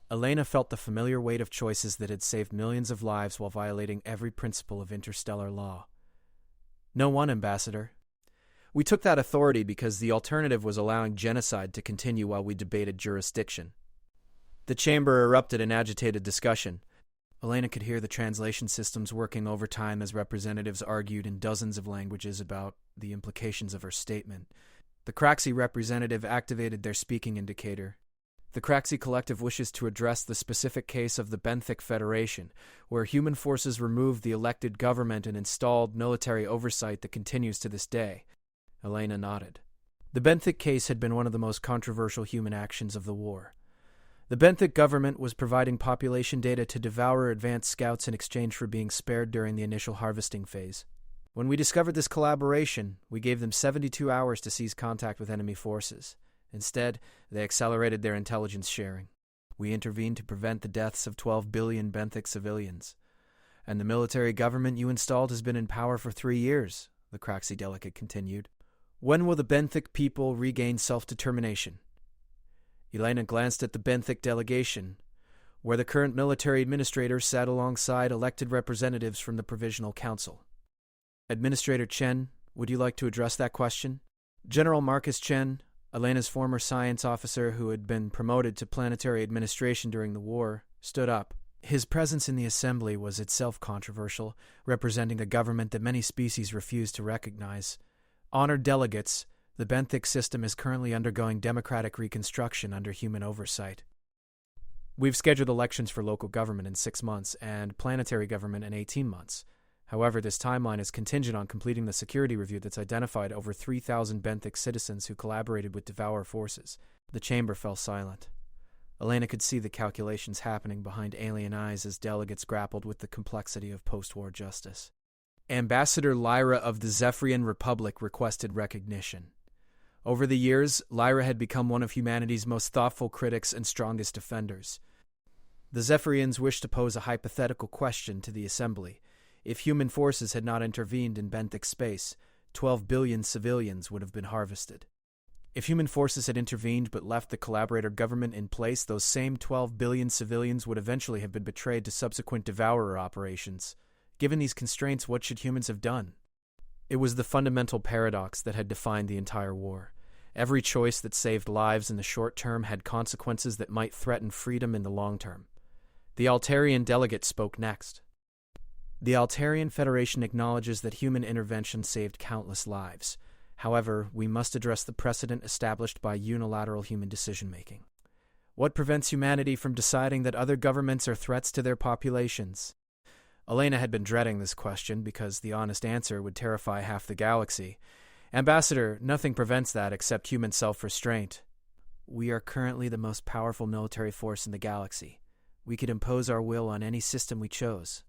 Elena felt the familiar weight of choices that had saved millions of lives while violating every principle of interstellar law. No one, Ambassador. We took that authority because the alternative was allowing genocide to continue while we debated jurisdiction. The chamber erupted in agitated discussion. Elena could hear the translation systems working overtime as representatives argued in dozens of languages about the implications of her statement. The Craxi representative activated their speaking indicator. The Craxi Collective wishes to address the specific case of the Benthic Federation, where human forces removed the elected government and installed military oversight that continues to this day. Elena nodded. The Benthic case had been one of the most controversial human actions of the war. The Benthic government was providing population data to Devourer advanced scouts in exchange for being spared during the initial harvesting phase. When we discovered this collaboration, we gave them 72 hours to seize contact with enemy forces. Instead, they accelerated their intelligence sharing. We intervened to prevent the deaths of 12 billion Benthic civilians. And the military government you installed has been in power for 3 years, the Craxi delegate continued. When will the Benthic people regain self-determination? Elena glanced at the Benthic delegation, where the current military administrator sat alongside elected representatives from the Provisional Council. Administrator Chen, would you like to address that question? General Marcus Chen, Elena's former science officer who had been promoted to planetary administration during the war, stood up. His presence in the assembly was itself controversial, representing a government that many species refused to recognize. Honored delegates, the Benthic system is currently undergoing democratic reconstruction under human oversight. We've scheduled elections for local government in 6 months and planetary government in 18 months. However, this timeline is contingent on completing the security review that's identified over 3,000 Benthic citizens who collaborated with Devourer forces. The chamber fell silent. Elena could see the calculations happening behind alien eyes as delegates grappled with the complexity of post-war justice. Ambassador Lyra of the Zephyrian Republic requested recognition. Over the years, Lyra had become one of humanity's most thoughtful critics and strongest defenders. The Zephyrians wished to pose a hypothetical question to the Assembly. If human forces had not intervened in Benthic space, 12 billion civilians would have been harvested. If human forces had intervened but left the collaborator government in place, those same 12 billion civilians would eventually have been betrayed to subsequent Devourer operations. Given these constraints, what should humans have done? It was the fundamental paradox that had defined the entire war. Every choice that saved lives in the short term had consequences that might threaten freedom in the long term. The Altarian delegate spoke next. The Altarian Federation acknowledges that human intervention saved countless lives. However, we must address the precedent established by unilateral human decision-making. What prevents humanity from deciding that other governments are threats to their populations? Elena had been dreading this question because the honest answer would terrify half the galaxy. Ambassador, nothing prevents that except human self-restraint. We are currently the most powerful military force in the galaxy. We could impose our will on any system we chose.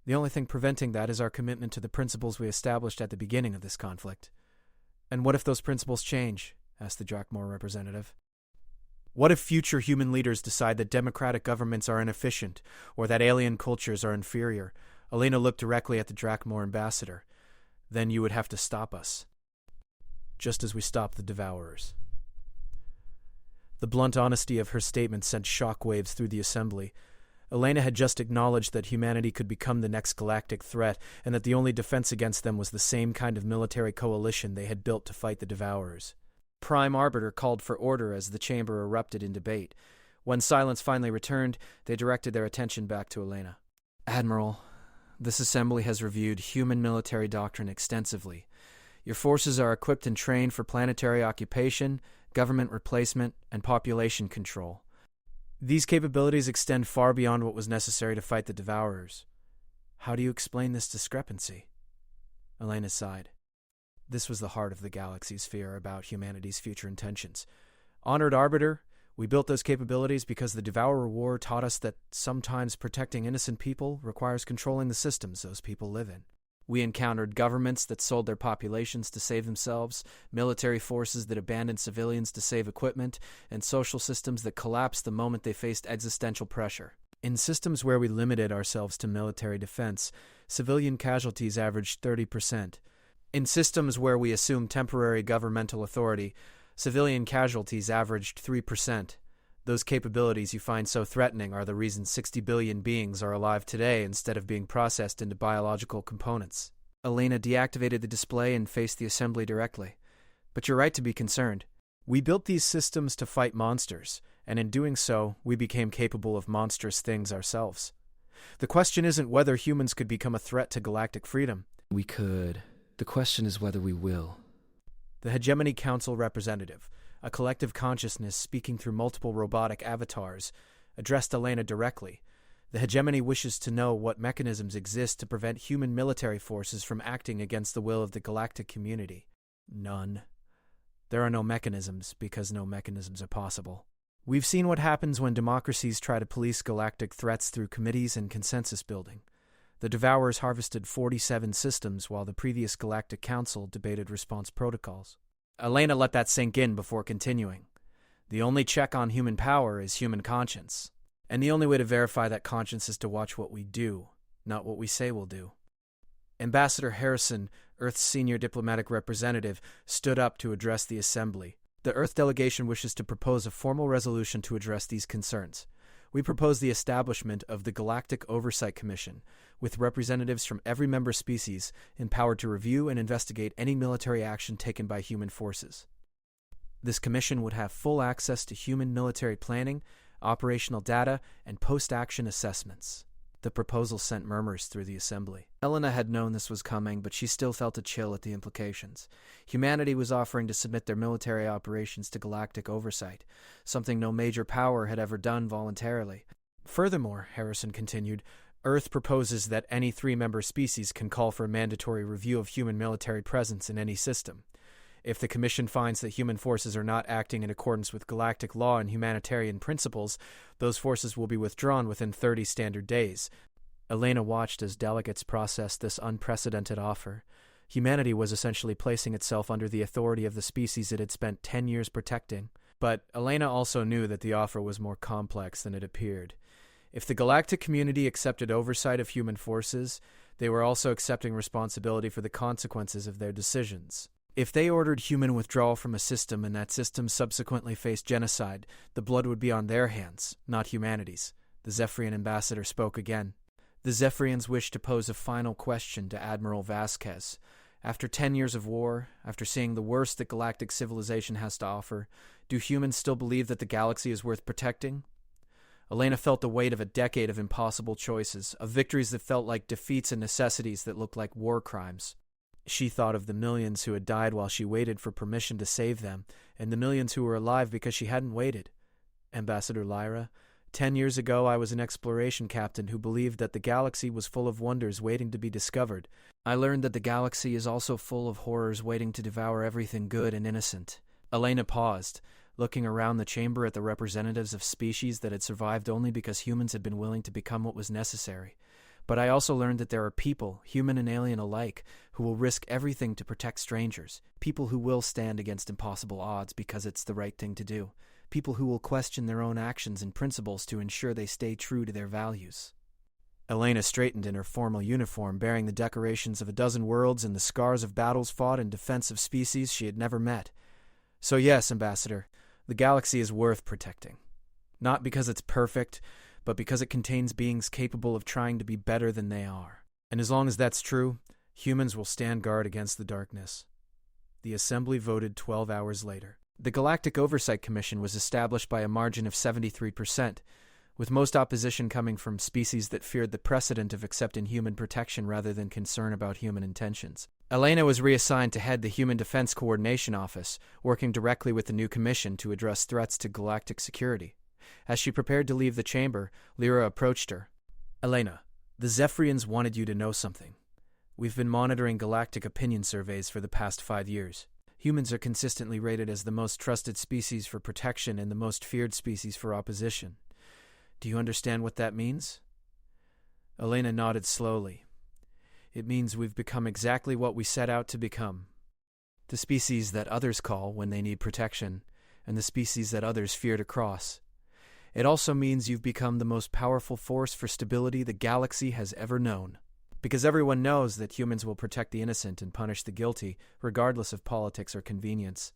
The only thing preventing that is our commitment to the principles we established at the beginning of this conflict. And what if those principles change? Asked the Drakmor representative. What if future human leaders decide that democratic governments are inefficient, or that alien cultures are inferior? Elena looked directly at the Drakmor ambassador. Then you would have to stop us. Just as we stopped the Devourers. The blunt honesty of her statement sent shockwaves through the assembly. Elena had just acknowledged that humanity could become the next galactic threat, and that the only defense against them was the same kind of military coalition they had built to fight the Devourers. Prime Arbiter called for order as the chamber erupted in debate. When silence finally returned, they directed their attention back to Elena. Admiral, this assembly has reviewed human military doctrine extensively. Your forces are equipped and trained for planetary occupation, government replacement, and population control. These capabilities extend far beyond what was necessary to fight the Devourers. How do you explain this discrepancy? Elena sighed. This was the heart of the galaxy's fear about humanity's future intentions. Honored Arbiter, we built those capabilities because the Devourer War taught us that sometimes protecting innocent people requires controlling the systems those people live in. We encountered governments that sold their populations to save themselves, military forces that abandoned civilians to save equipment, and social systems that collapsed the moment they faced existential pressure. In systems where we limited ourselves to military defense, civilian casualties averaged 30%. In systems where we assumed temporary governmental authority, civilian casualties averaged 3%. Those capabilities you find so threatening are the reason 60 billion beings are alive today instead of being processed into biological components. Elena deactivated the display and faced the assembly directly. But you're right to be concerned. We built these systems to fight monsters, and in doing so, we became capable of monstrous things ourselves. The question isn't whether humans could become a threat to galactic freedom. We could. The question is whether we will. The Hegemony Council representative, a collective consciousness speaking through multiple robotic avatars, addressed Elena directly. The Hegemony wishes to know what mechanisms exist to prevent human military forces from acting against the will of the galactic community. None. There are no mechanisms because no mechanisms are possible. We've seen what happens when democracies try to police galactic threats through committees and consensus building. The Devourers harvested 47 systems while the previous Galactic Council debated response protocols. Elena let that sink in before continuing. The only check on human power is human conscience. And the only way to verify that conscience is to watch what we do, not what we say we'll do. Ambassador Harrison, Earth's senior diplomatic representative, stood up to address the assembly. The Earth delegation wishes to propose a formal resolution to address these concerns. We propose the establishment of the Galactic Oversight Commission, with representatives from every member species empowered to review and investigate any military action taken by human forces. This commission would have full access to human military planning, operational data, and post-action assessments. The proposal sent murmurs through the assembly. Elena had known this was coming, but she still felt a chill at the implications. Humanity was offering to submit their military operations to galactic oversight, something no major power had ever done voluntarily. Furthermore, Harrison continued, Earth proposes that any 3-member species can call for a mandatory review of human military presence in any system. If the Commission finds that human forces are not acting in accordance with galactic law and humanitarian principles, those forces will be withdrawn within 30 standard days. Elena watched as delegates processed this unprecedented offer. Humanity was essentially placing itself under the authority of the species it had spent 10 years protecting. But Elena also knew that the offer was more complex than it appeared. If the galactic community accepted oversight of human forces, they were also accepting responsibility for the consequences of their decisions. If they ordered human withdrawal from a system and that system subsequently faced genocide, the blood would be on their hands, not humanity's. The Zephyrian ambassador spoke again. The Zephyrians wished to pose a final question to Admiral Vasquez. After 10 years of war, after seeing the worst that galactic civilization has to offer, do humans still believe that the galaxy is worth protecting? Elena felt the weight of a decade of impossible choices, of victories that felt like defeats and necessities that looked like war crimes. She thought of the millions who had died while she waited for permission to save them, and the millions who were alive because she hadn't waited. Ambassador Lyra, 10 years ago I was an exploration captain who believed that the galaxy was full of wonders waiting to be discovered. I learned that the galaxy is also full of horrors waiting to devour everything good and innocent. Elena paused, looking around the chamber at the representatives of species that had survived only because humans had been willing to become what was necessary. But I also learned that there are people, human and alien alike, who will risk everything to protect strangers, people who will stand against impossible odds because it's the right thing to do, people who will question their own actions and principles to ensure they stay true to their values. Elena straightened in her formal uniform, bearing the decorations of a dozen worlds and the scars of battles fought in defense of species she had never met. So yes, Ambassador, the galaxy is worth protecting. Not because it's perfect, but because it contains beings capable of trying to be better than they are. And as long as that's true, humans will stand guard against the darkness. The assembly voted 12 hours later. The Galactic Oversight Commission was established by a margin of 73%, with most opposition coming from species that feared the precedent of accepting human protection rather than concern about human intentions. Elena was reassigned to head the Human Defense Coordination Office, working directly with the new commission to address threats to galactic security. As she prepared to leave the chamber, Lyra approached her. "Elena, the Zephyrians wanted you to know something. We've been monitoring galactic opinion surveys for the past 5 years. Humans are consistently rated as the most trusted species for protection and the most feared species for opposition. Do you understand what that means?" Elena nodded slowly. "It means we've become exactly what we set out to become. The species that others call when they need protection, and the species that others fear to cross. It also means you've become the most powerful force for stability the galaxy has ever known. Because everyone knows that humans will protect the innocent and punish the guilty, regardless of politics or convenience."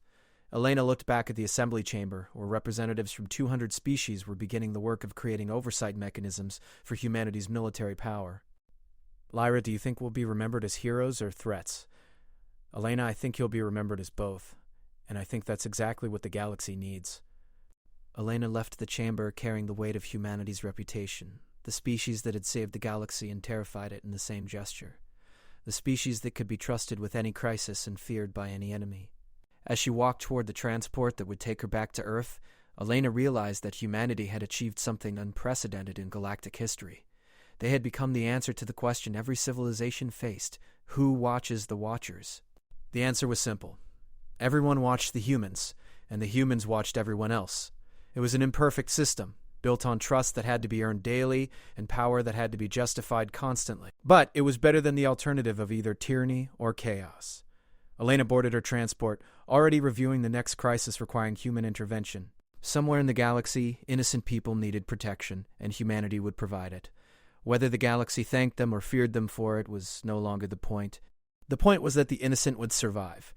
Elena looked back at the assembly chamber, where representatives from 200 species were beginning the work of creating oversight mechanisms for humanity's military power. "Lyra, do you think we'll be remembered as heroes or threats?" "Elena, I think you'll be remembered as both, and I think that's exactly what the galaxy needs." Elena left the chamber carrying the weight of humanity's reputation, the species that had saved the galaxy and terrified it in the same gesture, the species that could be trusted with any crisis and feared by any enemy. As she walked toward the transport that would take her back to Earth, Elena realized that humanity had achieved something unprecedented in galactic history. They had become the answer to the question every civilization faced: who watches the Watchers? The answer was simple. Everyone watched the humans, and the humans watched everyone else. It was an imperfect system, built on trust that had to be earned daily and power that had to be justified constantly. But it was better than the alternative of either tyranny or chaos. Elena boarded her transport, already reviewing the next crisis requiring human intervention. Somewhere in the galaxy, innocent people needed protection, and humanity would provide it. Whether the galaxy thanked them or feared them for it was no longer the point. The point was that the innocent would survive.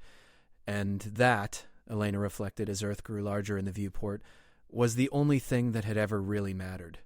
And that, Elena reflected as Earth grew larger in the viewport, was the only thing that had ever really mattered.